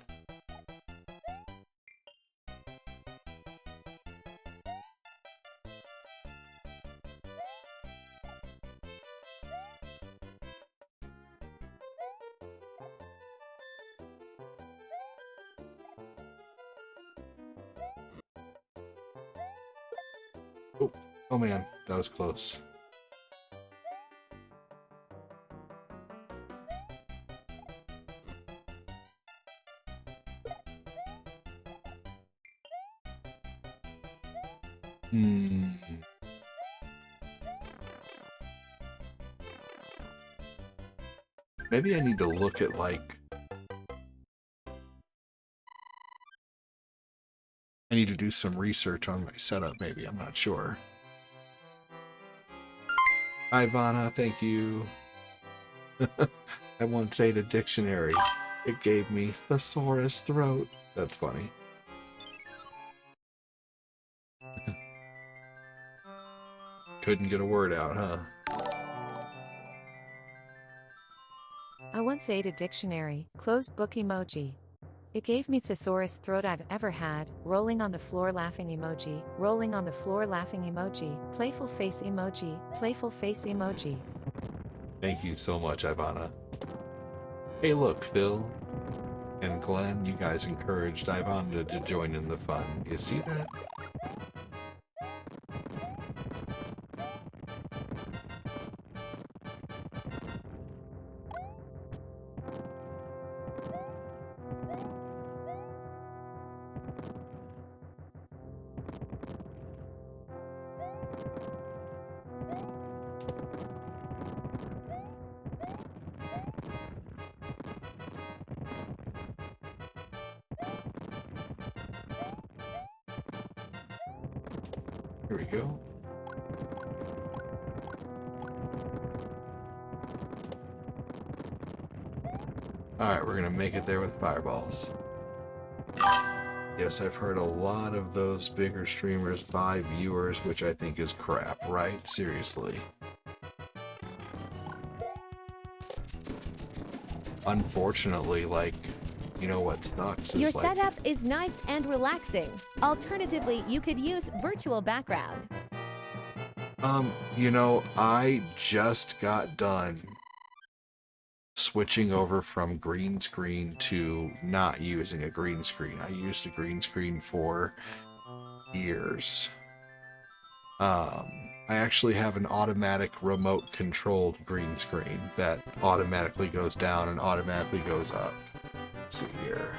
Oh man, that was close. Maybe I need to look at, like... I need to do some research on my setup, maybe. I'm not sure. Ivana, thank you. I once ate a dictionary. It gave me thesaurus throat. That's funny. Couldn't get a word out, huh? I once ate a dictionary, closed book emoji. It gave me thesaurus throat I've ever had, rolling on the floor laughing emoji, rolling on the floor laughing emoji, playful face emoji, playful face emoji. Thank you so much, Ivana. Hey look, Phil and Glenn, you guys encouraged Ivana to join in the fun. You see that? Here we go. Alright, we're gonna make it there with fireballs. Yes, I've heard a lot of those bigger streamers buy viewers, which I think is crap, right? Seriously. Unfortunately, like, you know what sucks is Your like... setup is nice and relaxing. Alternatively, you could use virtual background. You know, I just got done switching over from green screen to not using a green screen. I used a green screen for years. I actually have an automatic remote controlled green screen that automatically goes down and automatically goes up. Let's see here.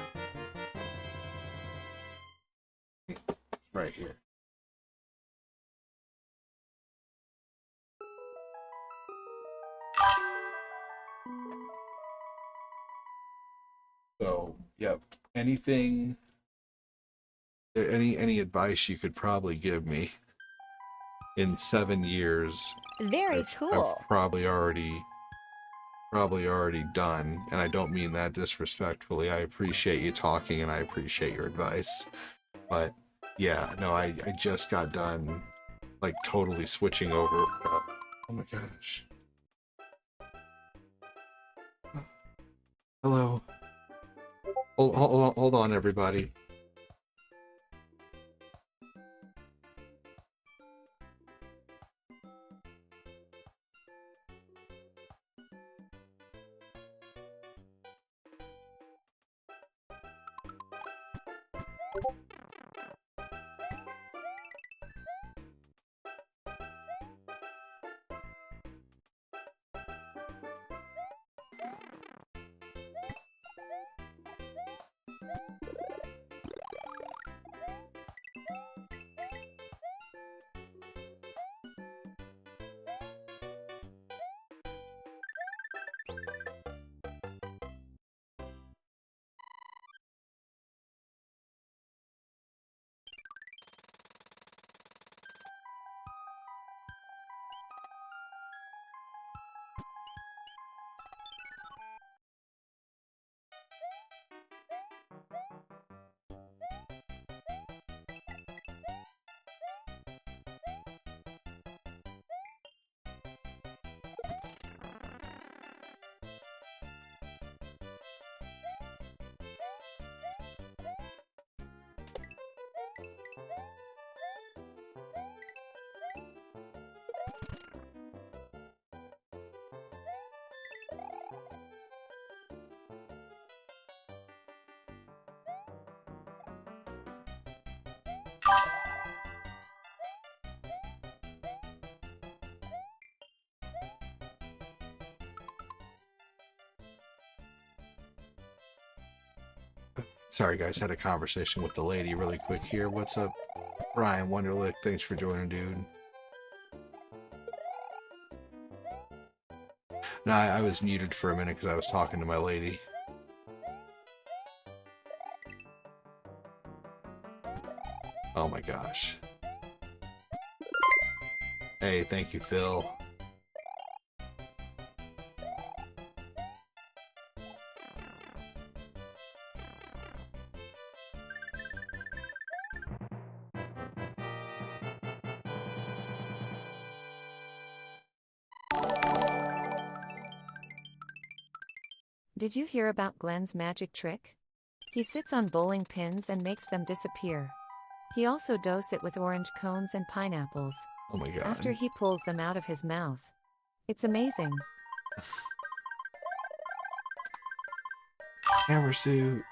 Right here. So, yep. Anything, any advice you could probably give me in 7 years? Very cool. I've probably already done, and I don't mean that disrespectfully. I appreciate you talking and I appreciate your advice, but yeah, no, I just got done, like, totally switching over. Oh my gosh. Hello. Hold on, everybody. Sorry, guys, had a conversation with the lady really quick here. What's up, Ryan Wonderlick? Thanks for joining, dude. No, I was muted for a minute because I was talking to my lady. Oh my gosh. Hey, thank you, Phil. Did you hear about Glenn's magic trick? He sits on bowling pins and makes them disappear. He also doses it with orange cones and pineapples. Oh my god. After he pulls them out of his mouth. It's amazing. Hammer suit.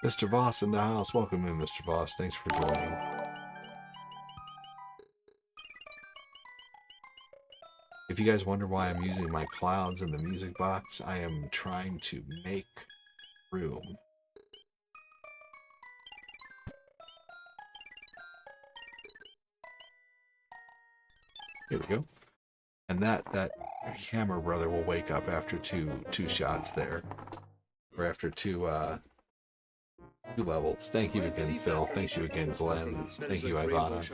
Mr. Voss in the house. Welcome in, Mr. Voss. Thanks for joining. If you guys wonder why I'm using my clouds in the music box, I am trying to make room. Here we go. And that hammer brother will wake up after two shots there. Or after two levels. Thank you again, Phil. Thank you again, Glenn. Thank you, Ivana.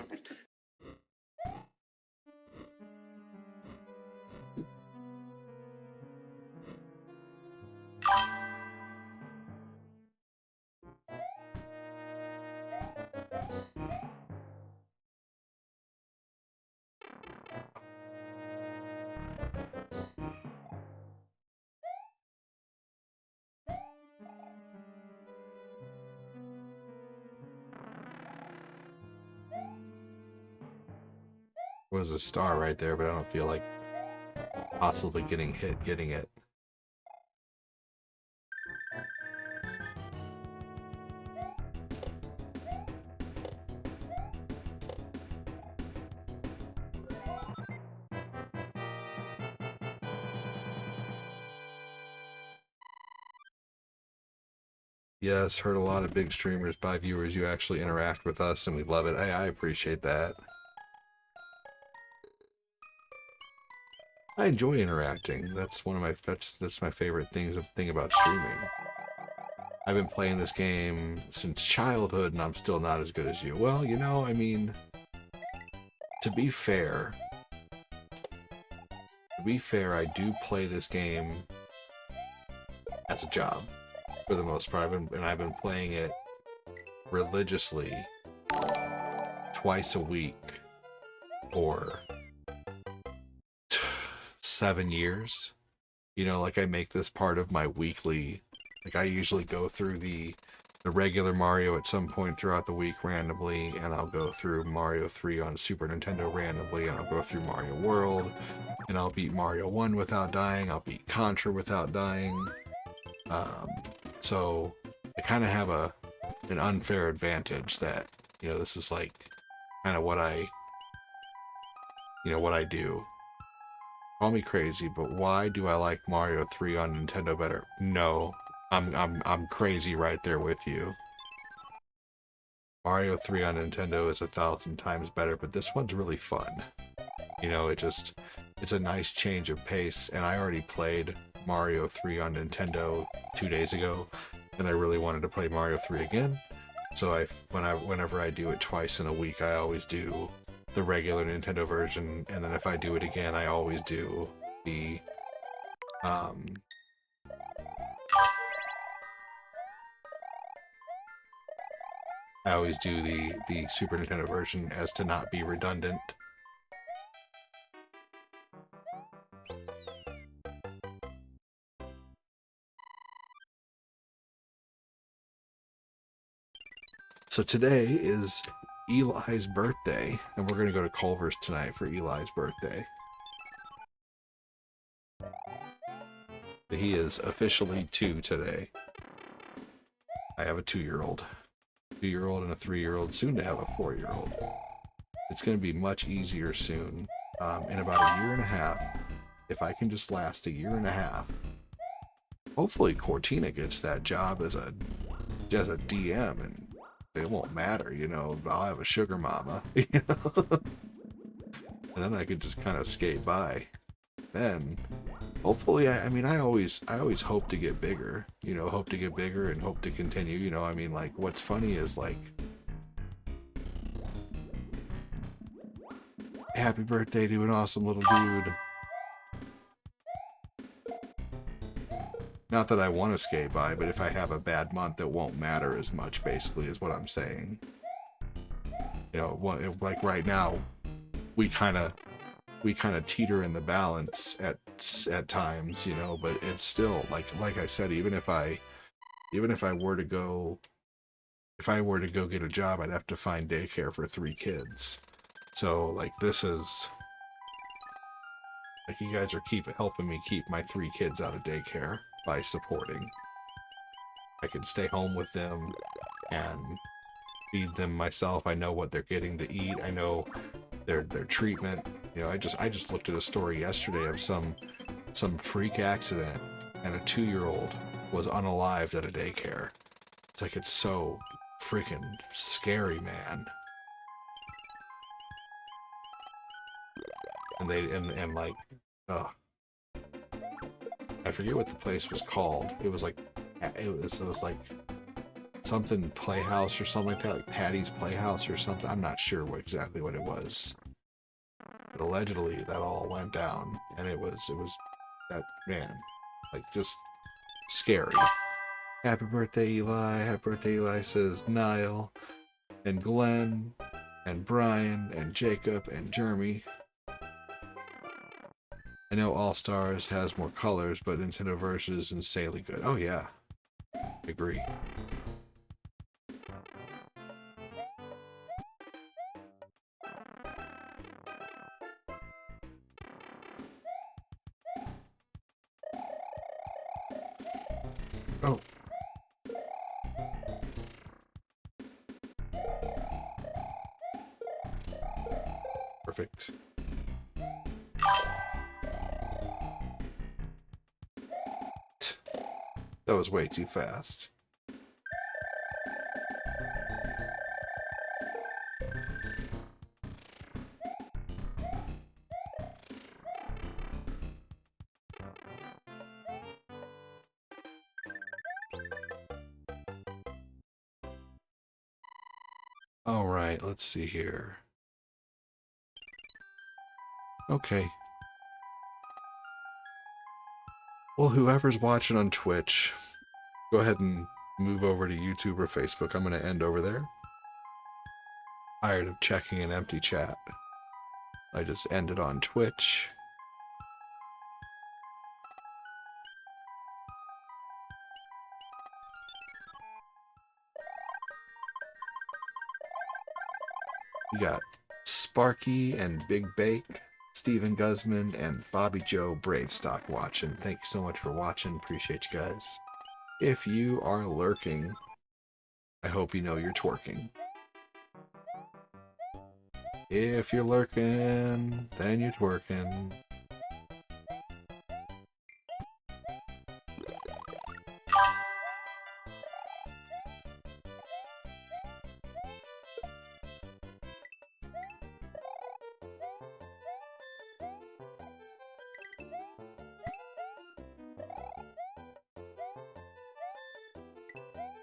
Was a star right there, but I don't feel like possibly getting it. Yes, heard a lot of big streamers by viewers. You actually interact with us, and we love it. I appreciate that. I enjoy interacting. That's one of my that's my favorite thing about streaming. I've been playing this game since childhood, and I'm still not as good as you. Well, you know, I mean, to be fair, I do play this game as a job for the most part. I've been playing it religiously twice a week for 7 years. You know, like I make this part of my weekly, like I usually go through the regular Mario at some point throughout the week randomly, and I'll go through Mario 3 on Super Nintendo randomly, and I'll go through Mario World, and I'll beat Mario 1 without dying, I'll beat Contra without dying. So I kind of have an unfair advantage that, you know, this is like kind of what I do. Call me crazy, but why do I like Mario 3 on Nintendo better? No, I'm crazy right there with you. Mario 3 on Nintendo is 1,000 times better, but this one's really fun. You know, it's a nice change of pace, and I already played Mario 3 on Nintendo 2 days ago, and I really wanted to play Mario 3 again. So whenever I do it twice in a week, I always do the regular Nintendo version, and then if I do it again, I always do the the Super Nintendo version, as to not be redundant. So today is Eli's birthday, and we're going to go to Culver's tonight for Eli's birthday. He is officially 2 today. I have a 2-year-old. 2-year-old and a 3-year-old, soon to have a 4-year-old. It's going to be much easier soon. In about a year and a half, if I can just last a year and a half, hopefully Cortina gets that job as a DM, and it won't matter, you know. I'll have a sugar mama. you know? And then I could just kind of skate by. Then, hopefully, I mean, I always hope to get bigger, you know, hope to get bigger and hope to continue, you know, I mean, like, what's funny is, like, happy birthday to an awesome little dude. Not that I want to skate by, but if I have a bad month, it won't matter as much, basically, is what I'm saying. You know, like right now, we kind of teeter in the balance at times, you know, but it's still like I said, even if I were to go get a job, I'd have to find daycare for 3 kids. So like this is like you guys are helping me keep my 3 kids out of daycare by supporting. I can stay home with them and feed them myself. I know what they're getting to eat. I know their treatment. You know, I just looked at a story yesterday of some freak accident and a 2-year-old was unalived at a daycare. It's like, it's so freaking scary, man. And and like, I forget what the place was called. It was like something Playhouse or something like that, like Patty's Playhouse or something. I'm not sure exactly what it was. But allegedly that all went down, and it was that, man, like, just scary. Happy birthday, Eli. Happy birthday, Eli, says Niall and Glenn and Brian and Jacob and Jeremy. I know All Stars has more colors, but Nintendo Versus is insanely good. Oh yeah, I agree. Oh. Perfect. That was way too fast. All right, let's see here. Okay. Well, whoever's watching on Twitch, go ahead and move over to YouTube or Facebook. I'm going to end over there. Tired of checking an empty chat. I just ended on Twitch. We got Sparky and Big Bake, Steven Guzman, and Bobby Joe Bravestock watching. Thank you so much for watching. Appreciate you guys. If you are lurking, I hope you know you're twerking. If you're lurking, then you're twerking.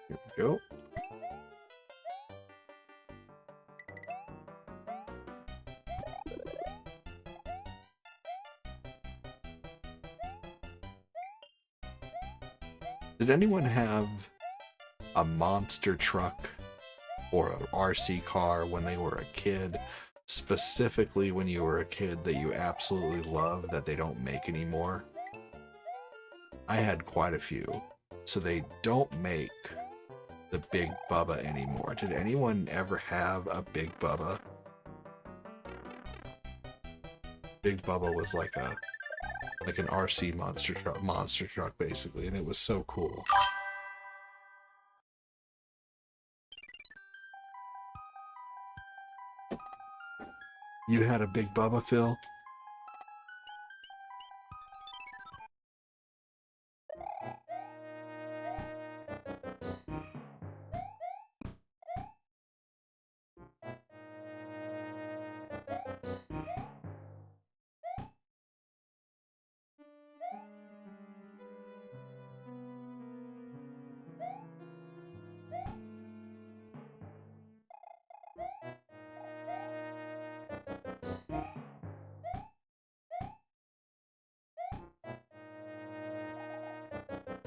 Here we go. Did anyone have a monster truck or an RC car when they were a kid? Specifically when you were a kid that you absolutely loved that they don't make anymore? I had quite a few. So they don't make the Big Bubba anymore. Did anyone ever have a Big Bubba? Big Bubba was like an RC monster truck basically, and it was so cool. You had a Big Bubba, Phil?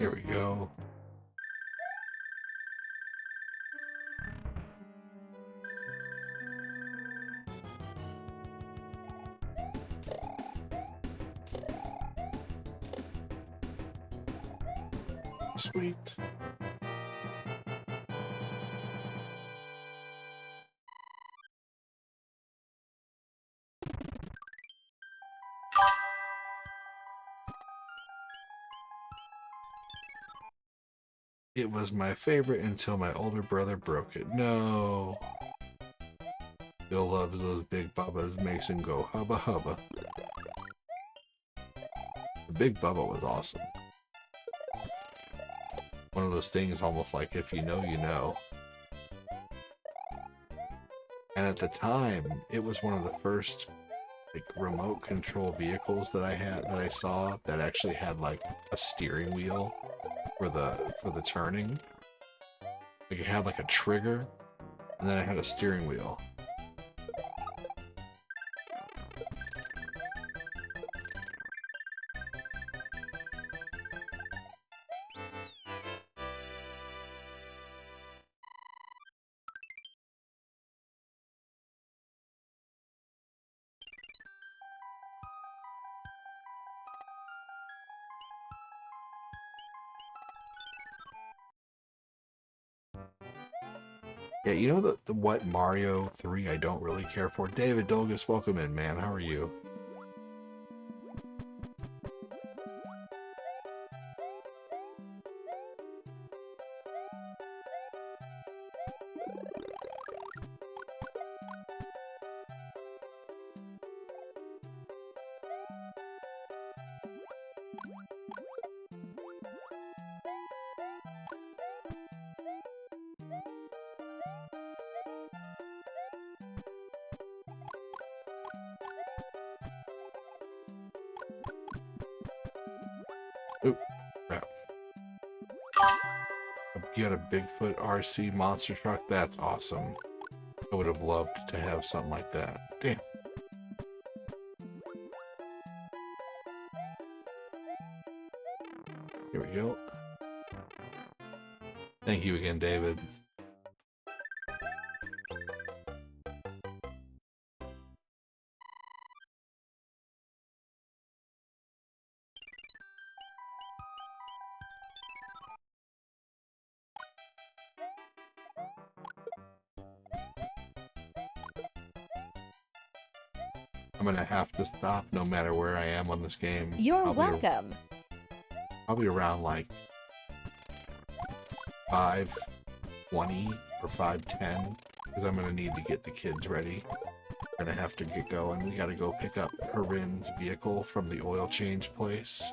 Here we go. Sweet. It was my favorite until my older brother broke it. No. Bill loves those big bubbas, makes him go hubba hubba. The big bubba was awesome. One of those things almost like if you know, you know. And at the time, it was one of the first like remote control vehicles that I saw that actually had like a steering wheel for the turning. Like it had like a trigger, and then it had a steering wheel. Yeah, you know the what Mario 3 I don't really care for? David Dolgus, welcome in, man. How are you? Oop, crap. You got a Bigfoot RC monster truck? That's awesome. I would have loved to have something like that. Damn. Here we go. Thank you again, David. I'm gonna have to stop no matter where I am on this game. You're welcome. Probably around like 5:20 or 5:10, because I'm gonna need to get the kids ready. We're gonna have to get going. We gotta go pick up Corinne's vehicle from the oil change place.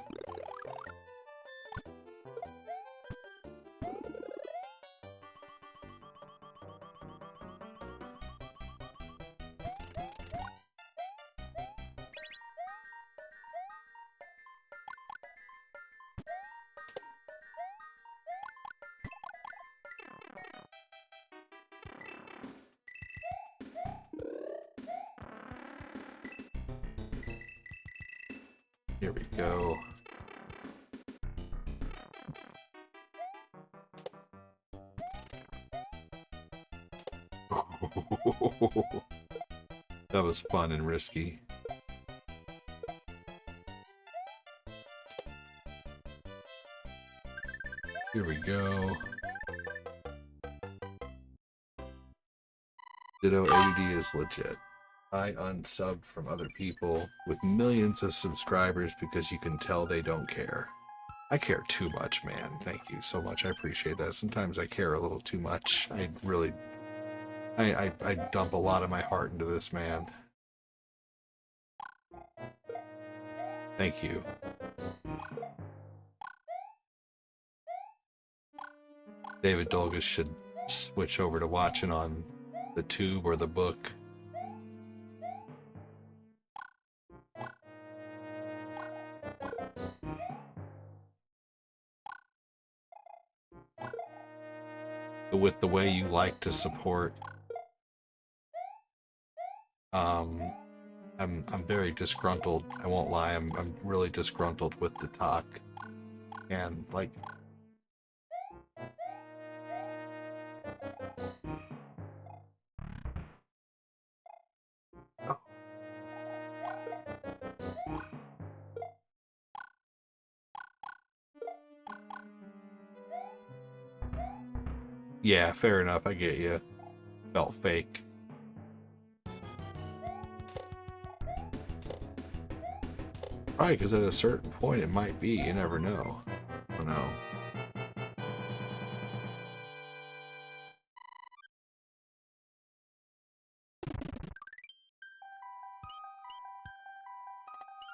Here we go. That was fun and risky. Here we go. Ditto AD is legit. I unsubbed from other people with millions of subscribers because you can tell they don't care. I care too much, man. Thank you so much. I appreciate that. Sometimes I care a little too much. I really... I dump a lot of my heart into this, man. Thank you. David Dolgus should switch over to watching on the tube or the book. With the way you like to support, I'm very disgruntled. I won't lie. I'm really disgruntled with the talk, and like Yeah, fair enough. I get you. Felt fake. Probably because at a certain point it might be. You never know. I don't know.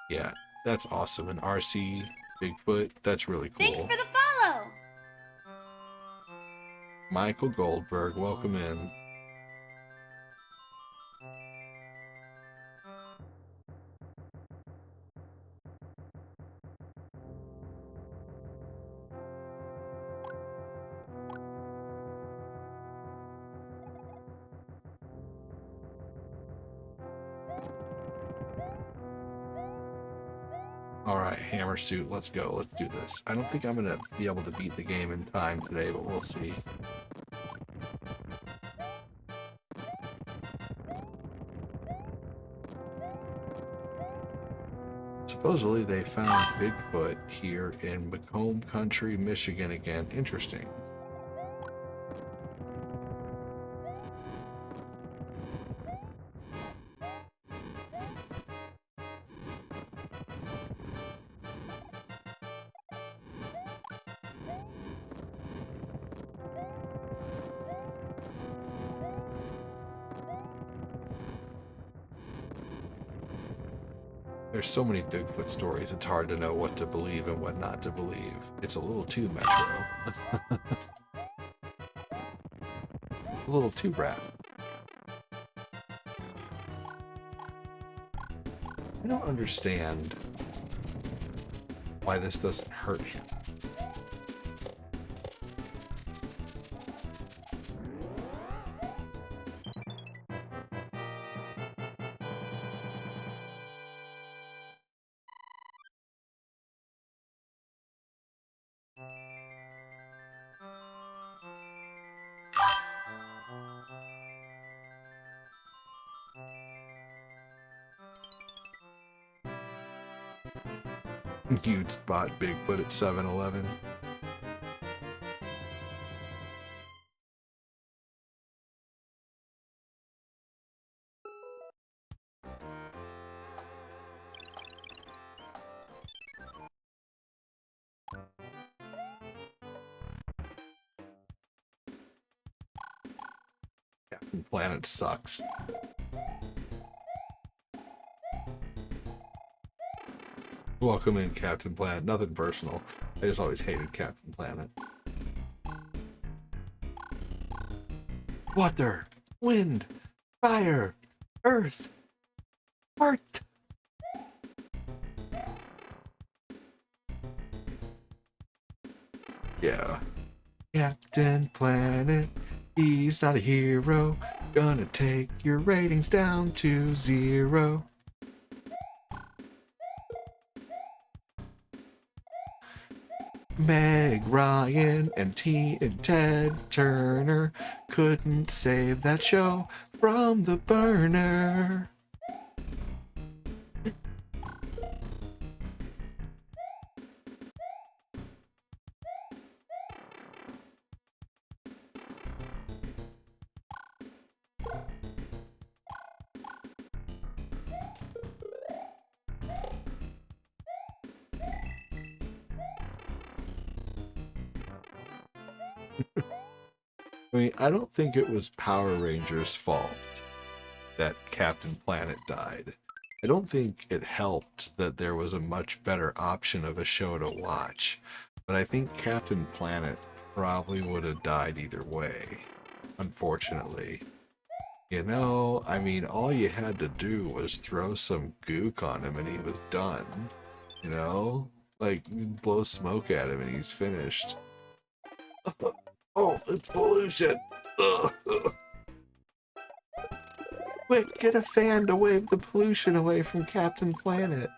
Yeah, that's awesome. An RC Bigfoot. That's really cool. Thanks for the follow. Michael Goldberg, welcome in. Alright, Hammer Suit, let's go. Let's do this. I don't think I'm going to be able to beat the game in time today, but we'll see. Supposedly they found Bigfoot here in Macomb Country, Michigan again. Interesting. There's so many Bigfoot stories, it's hard to know what to believe and what not to believe. It's a little too metro. A little too rap. I don't understand why this doesn't hurt him. You'd spot Bigfoot at 7-Eleven. Captain Planet sucks. Welcome in, Captain Planet. Nothing personal. I just always hated Captain Planet. Water, wind, fire, earth, heart. Yeah. Captain Planet, he's not a hero. Gonna take your ratings down to 0. Meg Ryan and T and Ted Turner couldn't save that show from the burner. I mean, I don't think it was Power Rangers' fault that Captain Planet died. I don't think it helped that there was a much better option of a show to watch. But I think Captain Planet probably would have died either way, unfortunately. You know, I mean, all you had to do was throw some gook on him and he was done. You know? Like, blow smoke at him and he's finished. Oh, it's pollution. Ugh. Quick, get a fan to wave the pollution away from Captain Planet.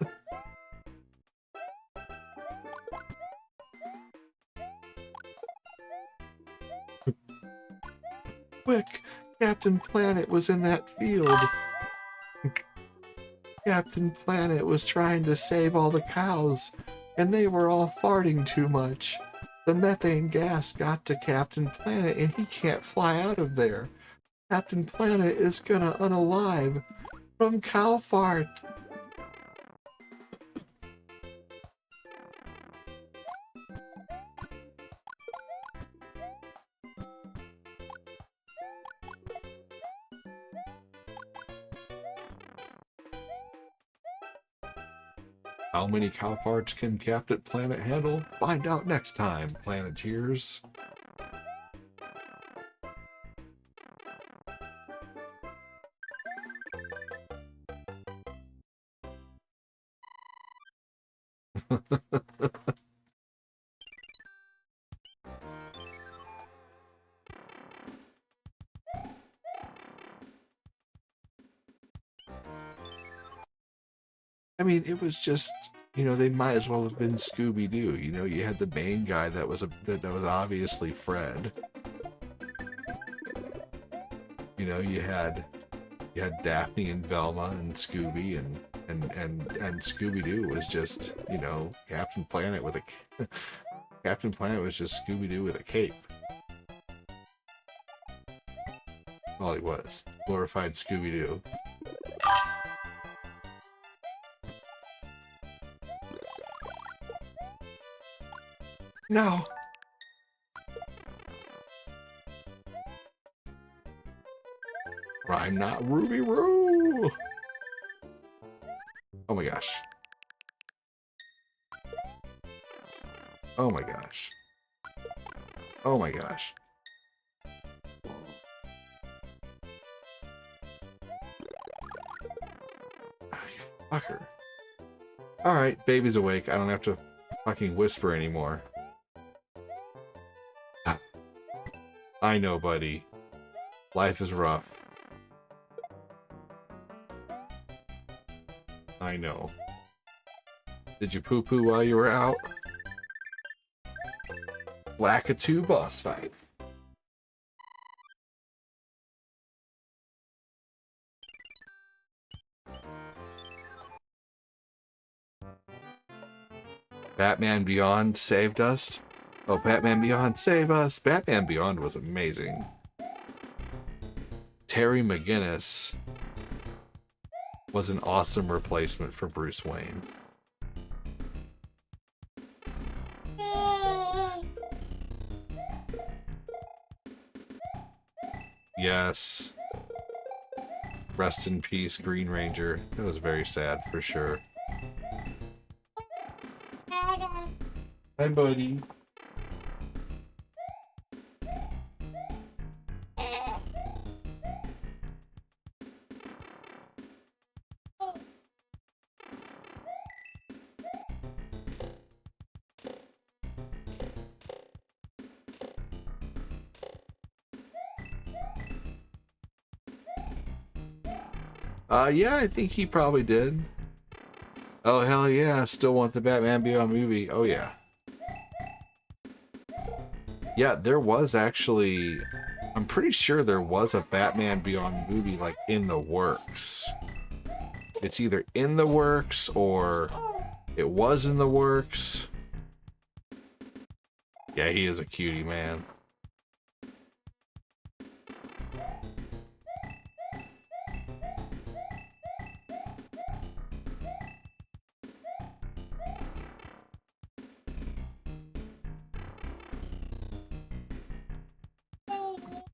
Quick, Captain Planet was in that field. Captain Planet was trying to save all the cows, and they were all farting too much. The methane gas got to Captain Planet and he can't fly out of there. Captain Planet is gonna unalive from cow farts. How many cow farts can Captain Planet handle? Find out next time, Planeteers. I mean, it was just, you know, they might as well have been Scooby-Doo. You know, you had the main guy that was that was obviously Fred. You know, you had Daphne and Velma and Scooby and Scooby-Doo was just, you know, Captain Planet with a Captain Planet was just Scooby-Doo with a cape. All he was. Glorified Scooby-Doo. No. I'm not Ruby Roo. Oh my gosh. Oh my gosh. Oh my gosh. Fucker. Alright, baby's awake. I don't have to fucking whisper anymore. I know, buddy. Life is rough. I know. Did you poo-poo while you were out? Lakitu boss fight. Batman Beyond saved us. Oh, Batman Beyond, save us! Batman Beyond was amazing. Terry McGinnis was an awesome replacement for Bruce Wayne. Yes. Rest in peace, Green Ranger. That was very sad, for sure. Hi, buddy. Yeah, I think he probably did. Oh, hell yeah. Still want the Batman Beyond movie. Oh, yeah. Yeah, there was actually... I'm pretty sure there was a Batman Beyond movie, like, in the works. It's either in the works, or it was in the works. Yeah, he is a cutie, man.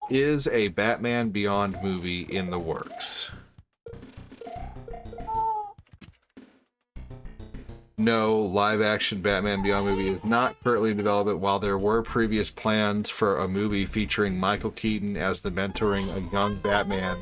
Is a Batman Beyond movie in the works? No, live-action Batman Beyond movie is not currently in development. While there were previous plans for a movie featuring Michael Keaton as the mentoring a young Batman,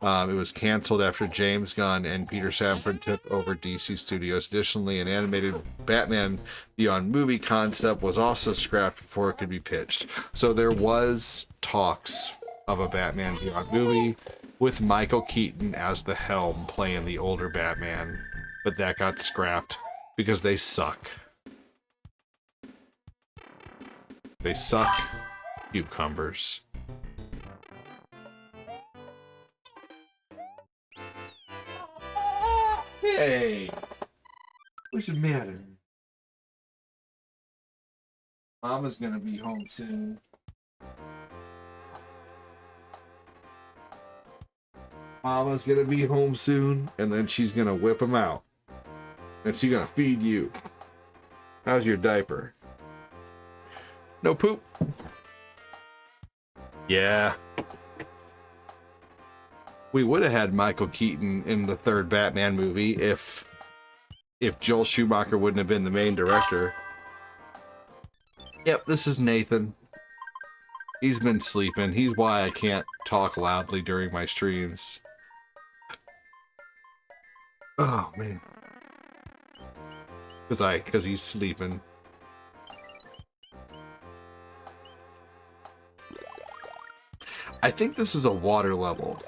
it was canceled after James Gunn and Peter Safran took over DC Studios. Additionally, an animated Batman Beyond movie concept was also scrapped before it could be pitched. So there was talks of a Batman Beyond movie with Michael Keaton as the helm playing the older Batman, but that got scrapped because they suck. They suck cucumbers. Hey! What's the matter? Mama's gonna be home soon. Mama's gonna be home soon, and then she's gonna whip him out. And she's gonna feed you. How's your diaper? No poop. Yeah. We would have had Michael Keaton in the third Batman movie if Joel Schumacher wouldn't have been the main director. Yep, this is Nathan. He's been sleeping. He's why I can't talk loudly during my streams. Oh, man. Because he's sleeping. I think this is a water level.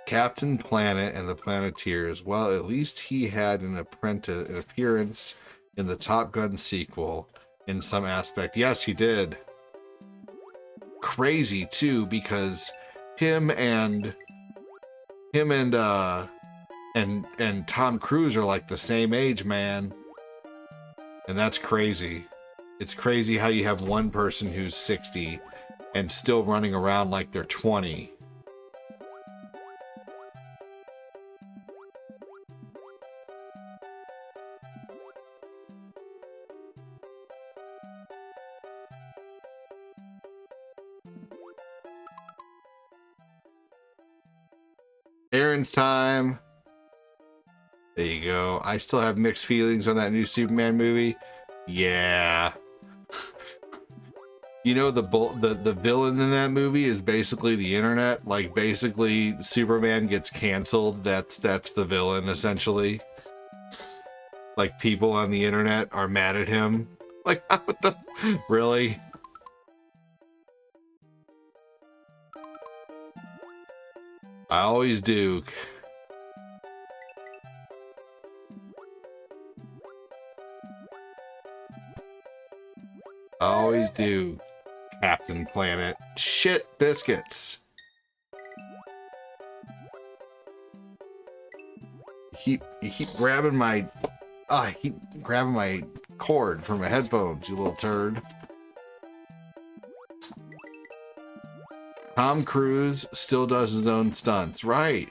Captain Planet and the Planeteers. Well, at least he had an appearance in the Top Gun sequel in some aspect. Yes, he did. Crazy too, because him and Tom Cruise are like the same age, man. And that's crazy. It's crazy how you have one person who's 60 and still running around like they're 20. Aaron's time. There you go. I still have mixed feelings on that new Superman movie. Yeah. You know, the villain in that movie is basically the internet. Like, basically, Superman gets canceled. That's the villain, essentially. Like, people on the internet are mad at him. Like, what the... Really? I always do. I always do, Captain Planet. Shit biscuits. You keep grabbing my... I keep grabbing my cord from my headphones, you little turd. Tom Cruise still does his own stunts, right?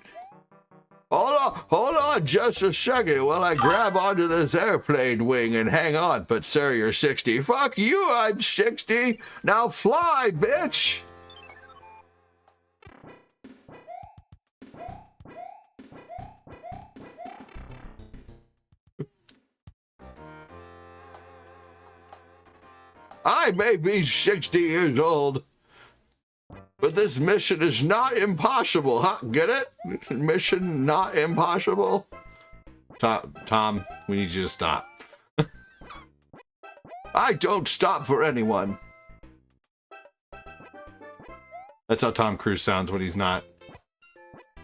Hold on just a second while I grab onto this airplane wing and hang on. But sir, you're 60. Fuck you, I'm 60. Now fly, bitch. I may be 60 years old, but this mission is not impossible, huh? Get it? Mission not impossible? Tom, we need you to stop. I don't stop for anyone. That's how Tom Cruise sounds when he's not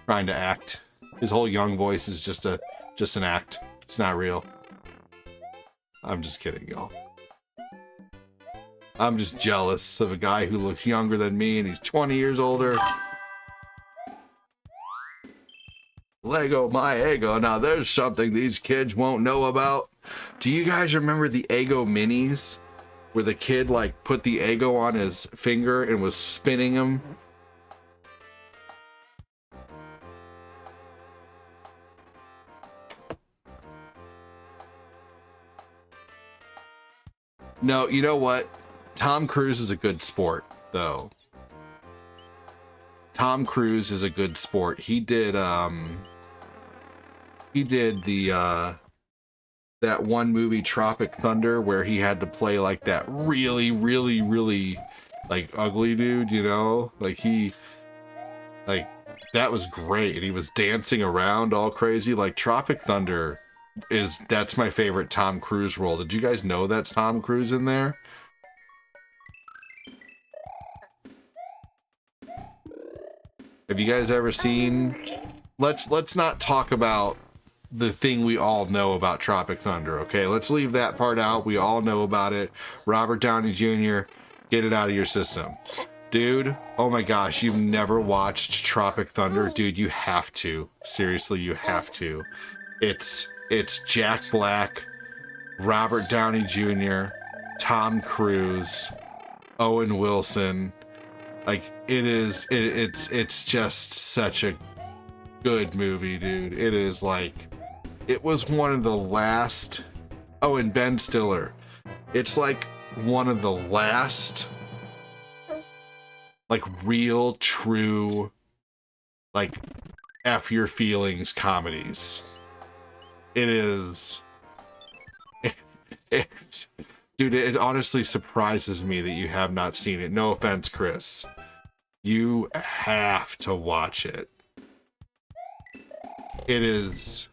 trying to act. His whole young voice is just an act. It's not real. I'm just kidding, y'all. I'm just jealous of a guy who looks younger than me and he's 20 years older. Lego my Eggo. Now there's something these kids won't know about. Do you guys remember the Eggo minis? Where the kid like put the Eggo on his finger and was spinning him? No, you know what? Tom Cruise is a good sport, though. Tom Cruise is a good sport. He did the that one movie Tropic Thunder where he had to play like that really like ugly dude, you know? Like that was great. And he was dancing around all crazy. Like Tropic Thunder that's my favorite Tom Cruise role. Did you guys know that's Tom Cruise in there? Have you guys ever seen... Let's not talk about the thing we all know about Tropic Thunder, okay? Let's leave that part out. We all know about it. Robert Downey Jr., get it out of your system. Dude, oh my gosh, you've never watched Tropic Thunder? Dude, you have to. Seriously, you have to. It's Jack Black, Robert Downey Jr., Tom Cruise, Owen Wilson. Like, it's just such a good movie, dude. It is like, it was one of the last, oh, and Ben Stiller. It's like one of the last, like, real, true, like, F your feelings comedies. It is, dude, it honestly surprises me that you have not seen it. No offense, Chris. You have to watch it. It is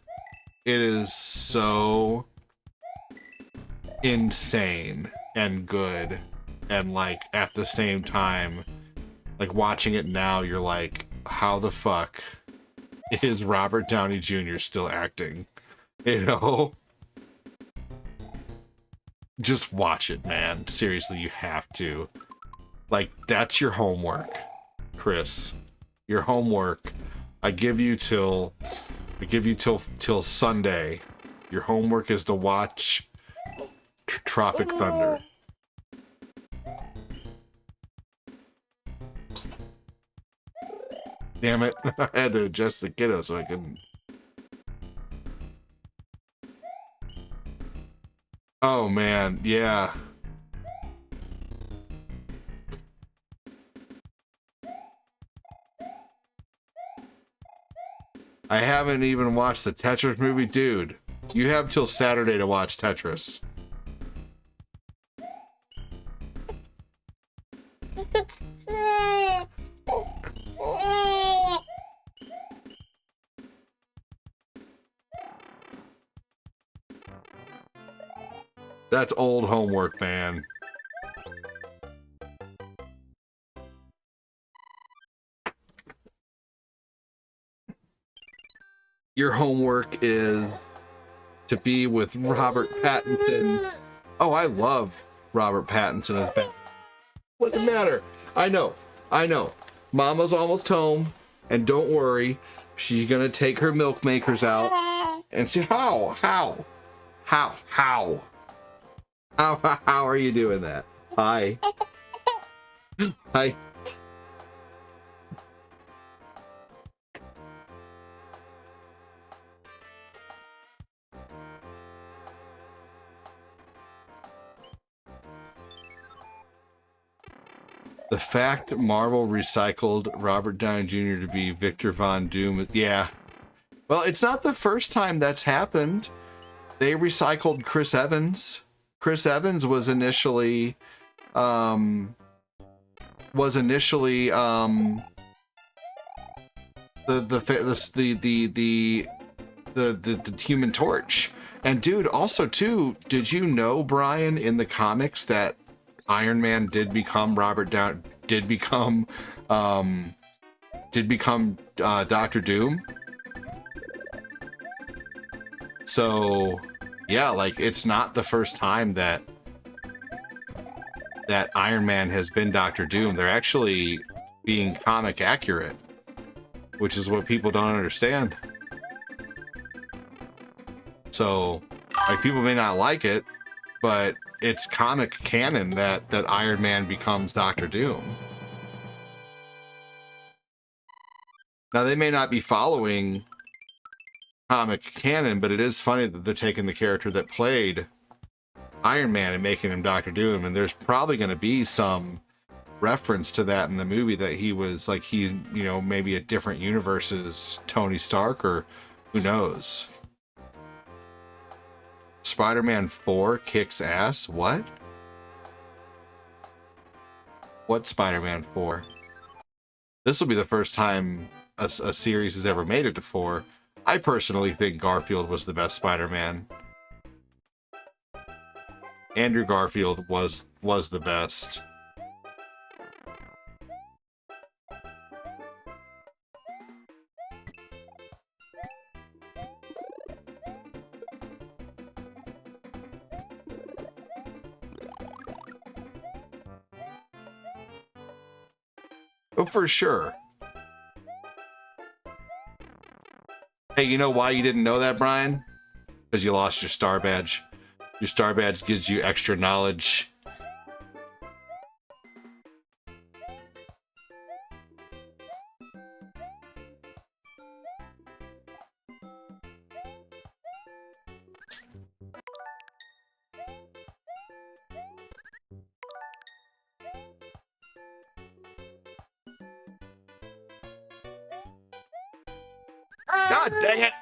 so insane and good, and like at the same time, like watching it now, you're like, how the fuck is Robert Downey Jr. still acting? You know? Just watch it, man. Seriously, you have to. Like, that's your homework, Chris. Your homework. I give you till Sunday. Your homework is to watch Tropic Thunder. Damn it. I had to adjust the kiddo so I couldn't. Oh man, yeah. I haven't even watched the Tetris movie. Dude, you have till Saturday to watch Tetris. That's old homework, man. Your homework is to be with Robert Pattinson. Oh, I love Robert Pattinson as Batman. What's the matter? I know. Mama's almost home, and don't worry, she's gonna take her milk makers out and see how are you doing that? Hi. Hi. The fact Marvel recycled Robert Downey Jr. to be Victor Von Doom, yeah. Well, it's not the first time that's happened. They recycled Chris Evans. Chris Evans was initially the Human Torch. And dude, also too, did you know, Brian, in the comics that Iron Man did become Doctor Doom? So yeah, like, it's not the first time that Iron Man has been Doctor Doom. They're actually being comic accurate, which is what people don't understand. So, like, people may not like it, but it's comic canon that Iron Man becomes Doctor Doom. Now, they may not be following comic canon, but it is funny that they're taking the character that played Iron Man and making him Doctor Doom, and there's probably going to be some reference to that in the movie, that he was like, maybe a different universe's Tony Stark, or who knows. Spider-Man 4 kicks ass? What? What Spider-Man 4? This will be the first time a series has ever made it to 4. I personally think Garfield was the best Spider-Man. Andrew Garfield was the best. Oh, for sure. Hey, you know why you didn't know that, Brian? Because you lost your star badge. Your star badge gives you extra knowledge. God dang it!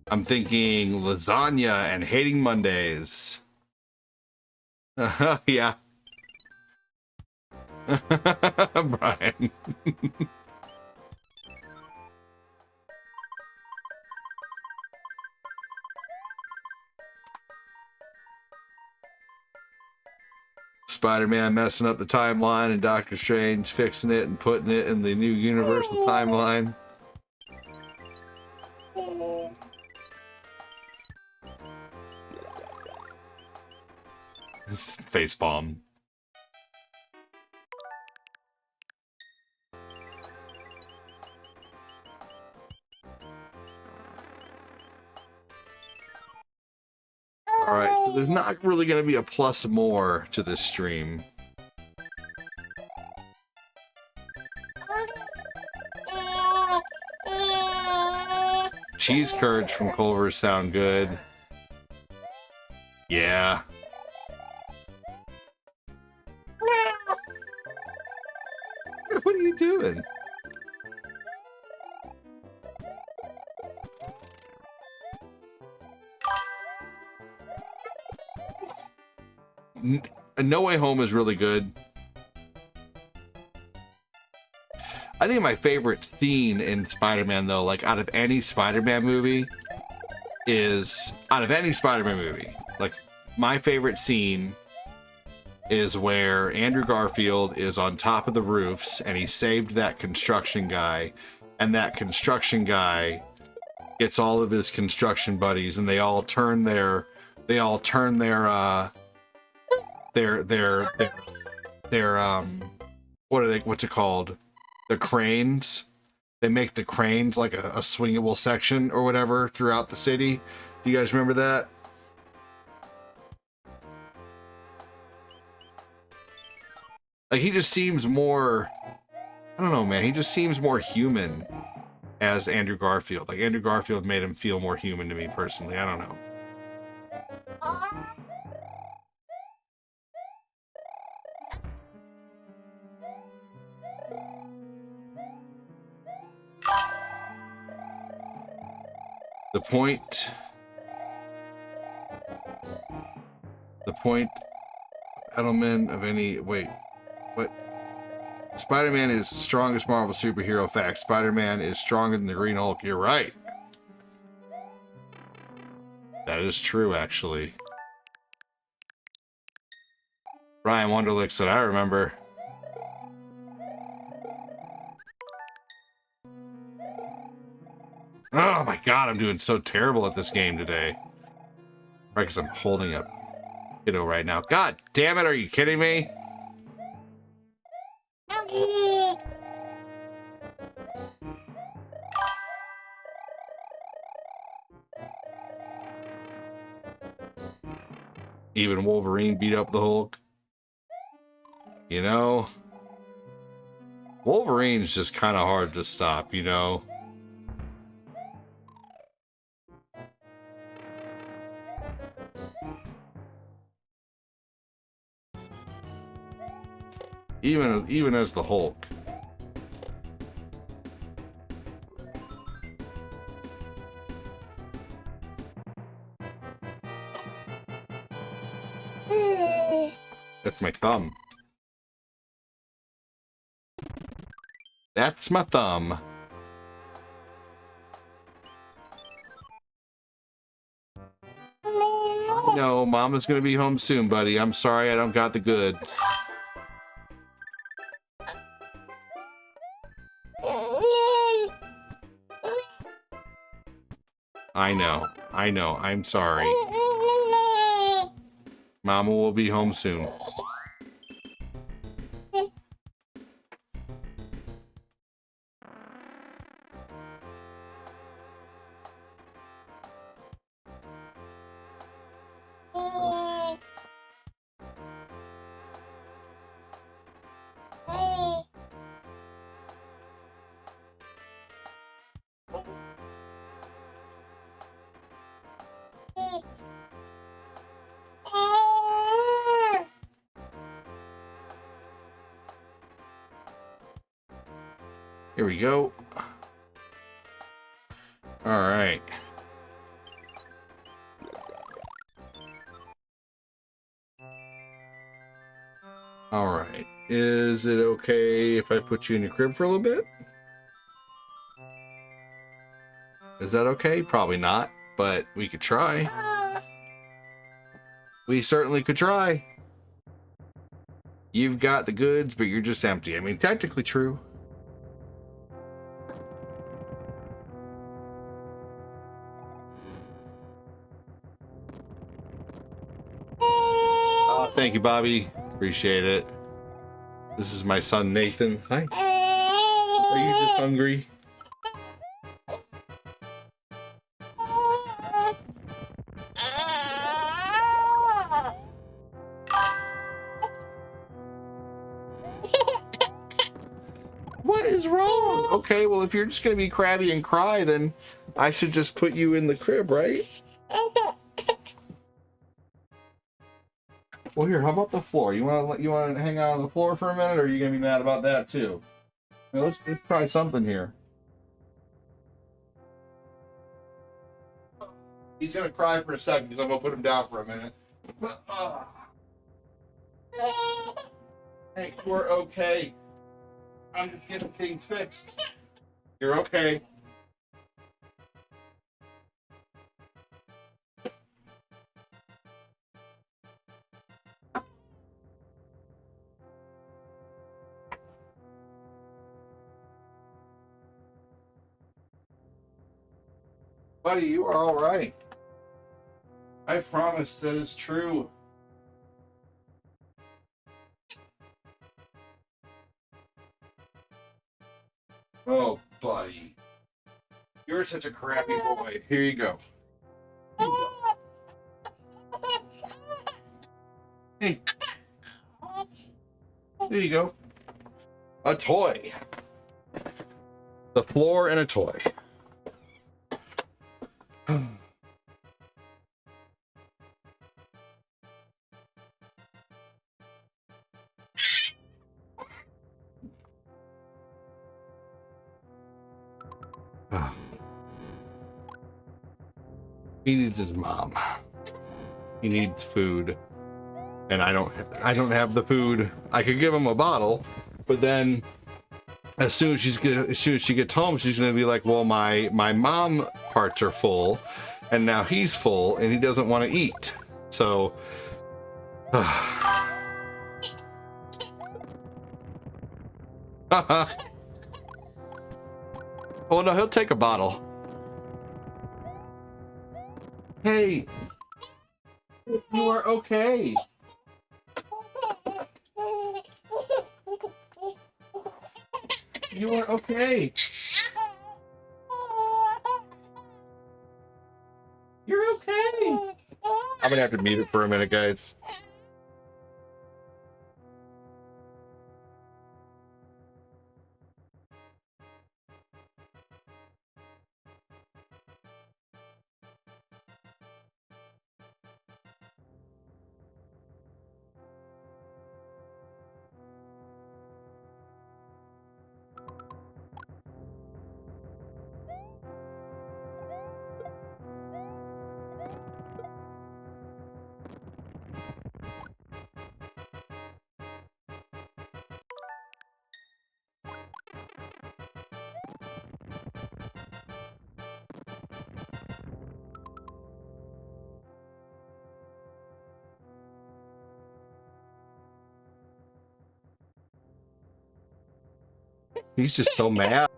I'm thinking lasagna and hating Mondays. Yeah. Brian. Spider-Man messing up the timeline and Doctor Strange fixing it and putting it in the new universal timeline. Facepalm. Alright, so there's not really going to be a plus more to this stream. Cheese curds from Culver's sound good. Yeah. What are you doing? No Way Home is really good. I think my favorite scene in Spider-Man, though, like out of any Spider-Man movie, like my favorite scene is where Andrew Garfield is on top of the roofs and he saved that construction guy, and that construction guy gets all of his construction buddies and they all turn their what's it called? The cranes. They make the cranes like a swingable section or whatever throughout the city. Do you guys remember that? Like, he just seems more, I don't know, man. He just seems more human as Andrew Garfield. Like, Andrew Garfield made him feel more human to me personally. I don't know. The point element of any, wait, what? Spider-Man is the strongest Marvel superhero. Fact. Spider-Man is stronger than the Green Hulk. You're right. That is true, actually. Brian Wonderlick said, I remember. Oh my god, I'm doing so terrible at this game today. Right, because I'm holding a kiddo right now. God damn it, are you kidding me? Even Wolverine beat up the Hulk. You know? Wolverine's just kind of hard to stop, you know? Even as the Hulk. That's my thumb. That's my thumb. No, Mama's gonna be home soon, buddy. I'm sorry I don't got the goods. I know. I know. I'm sorry. Mama will be home soon. Here we go. All right. All right. Is it okay if I put you in your crib for a little bit? Is that okay? Probably not, but we could try. We certainly could try. You've got the goods, but you're just empty. I mean, technically true. Thank you, Bobby. Appreciate it. This is my son, Nathan. Hi. Are you just hungry? What is wrong? Okay, well, if you're just going to be crabby and cry, then I should just put you in the crib, right? Well, here, how about the floor? You want to hang out on the floor for a minute, or are you going to be mad about that too? Now, let's try something here. He's going to cry for a second because I'm going to put him down for a minute. Hey, we're okay. I'm just getting things fixed. You're okay. Buddy, you are all right. I promise that it's true. Oh, buddy. You're such a crappy boy. Here you go. Hey. There you go. A toy. The floor and a toy. He needs his mom. He needs food. And I don't have the food. I could give him a bottle, but then as soon as she gets home, she's gonna be like, well, my mom parts are full, and now he's full and he doesn't want to eat. So oh no, he'll take a bottle. Hey, you are okay. You are okay. You're okay. I'm gonna have to mute it for a minute, guys. He's just so mad.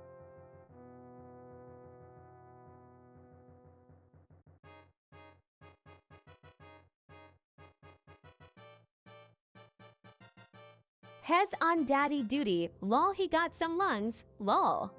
Hez on daddy duty. Lol, he got some lungs. Lol.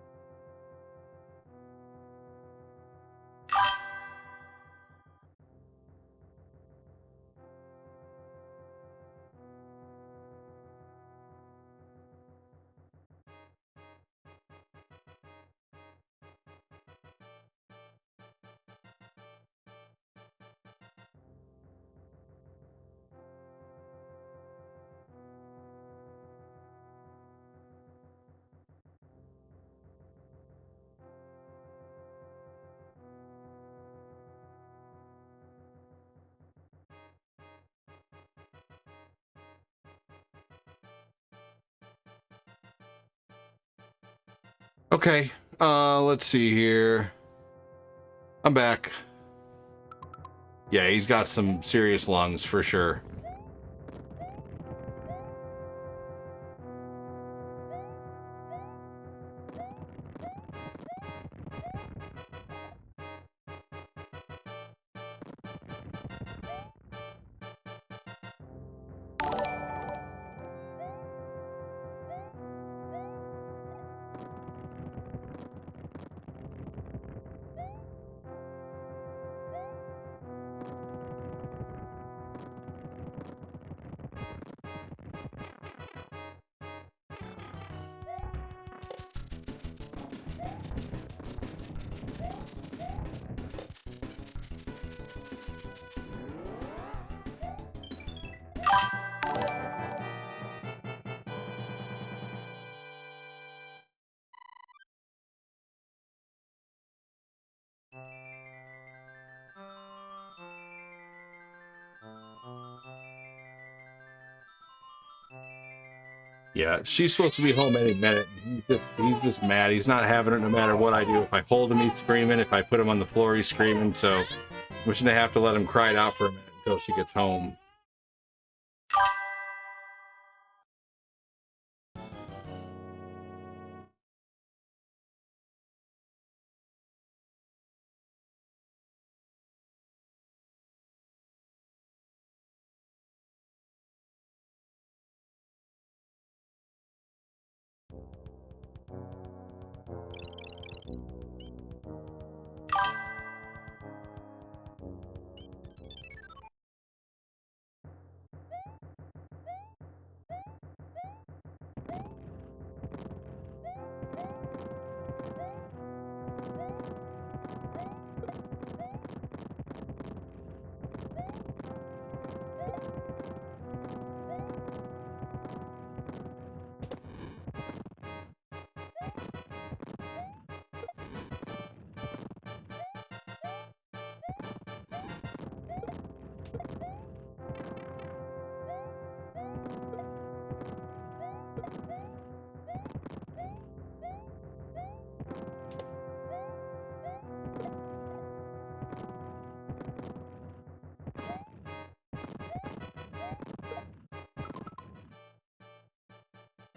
Okay, let's see here. I'm back. Yeah, he's got some serious lungs for sure. Yeah, she's supposed to be home any minute. He's just mad. He's not having it no matter what I do. If I hold him, he's screaming. If I put him on the floor, he's screaming. So I'm just gonna have to let him cry it out for a minute until she gets home.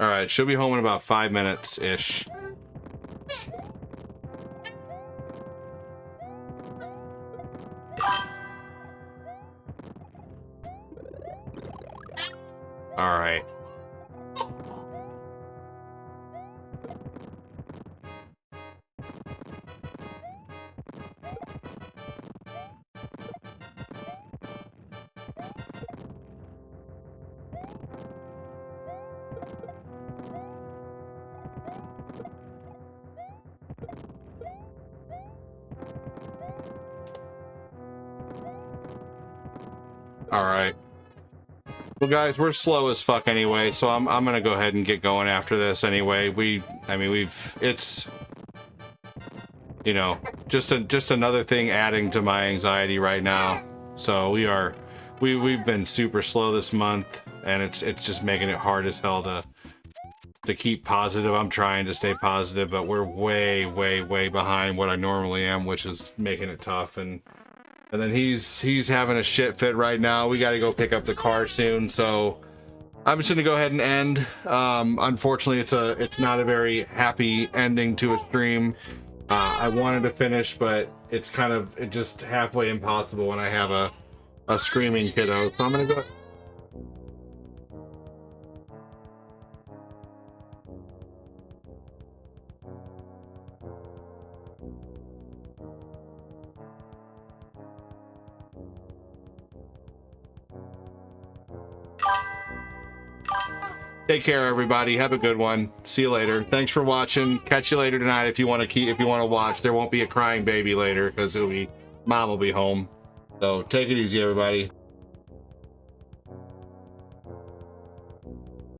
All right, she'll be home in about 5 minutes ish. All right. All right. Well, guys, we're slow as fuck anyway, so I'm gonna go ahead and get going after this anyway. It's, you know, just another thing adding to my anxiety right now. So we've been super slow this month, and it's just making it hard as hell to keep positive. I'm trying to stay positive, but we're way behind what I normally am, which is making it tough. And then he's having a shit fit right now. We got to go pick up the car soon, so I'm just gonna go ahead and end. Unfortunately, it's not a very happy ending to a stream. I wanted to finish, but it's just halfway impossible when I have a screaming kiddo. So I'm gonna go. Take care, everybody. Have a good one. See you later. Thanks for watching. Catch you later tonight if you want to watch. There won't be a crying baby later because Mom will be home. So take it easy, everybody.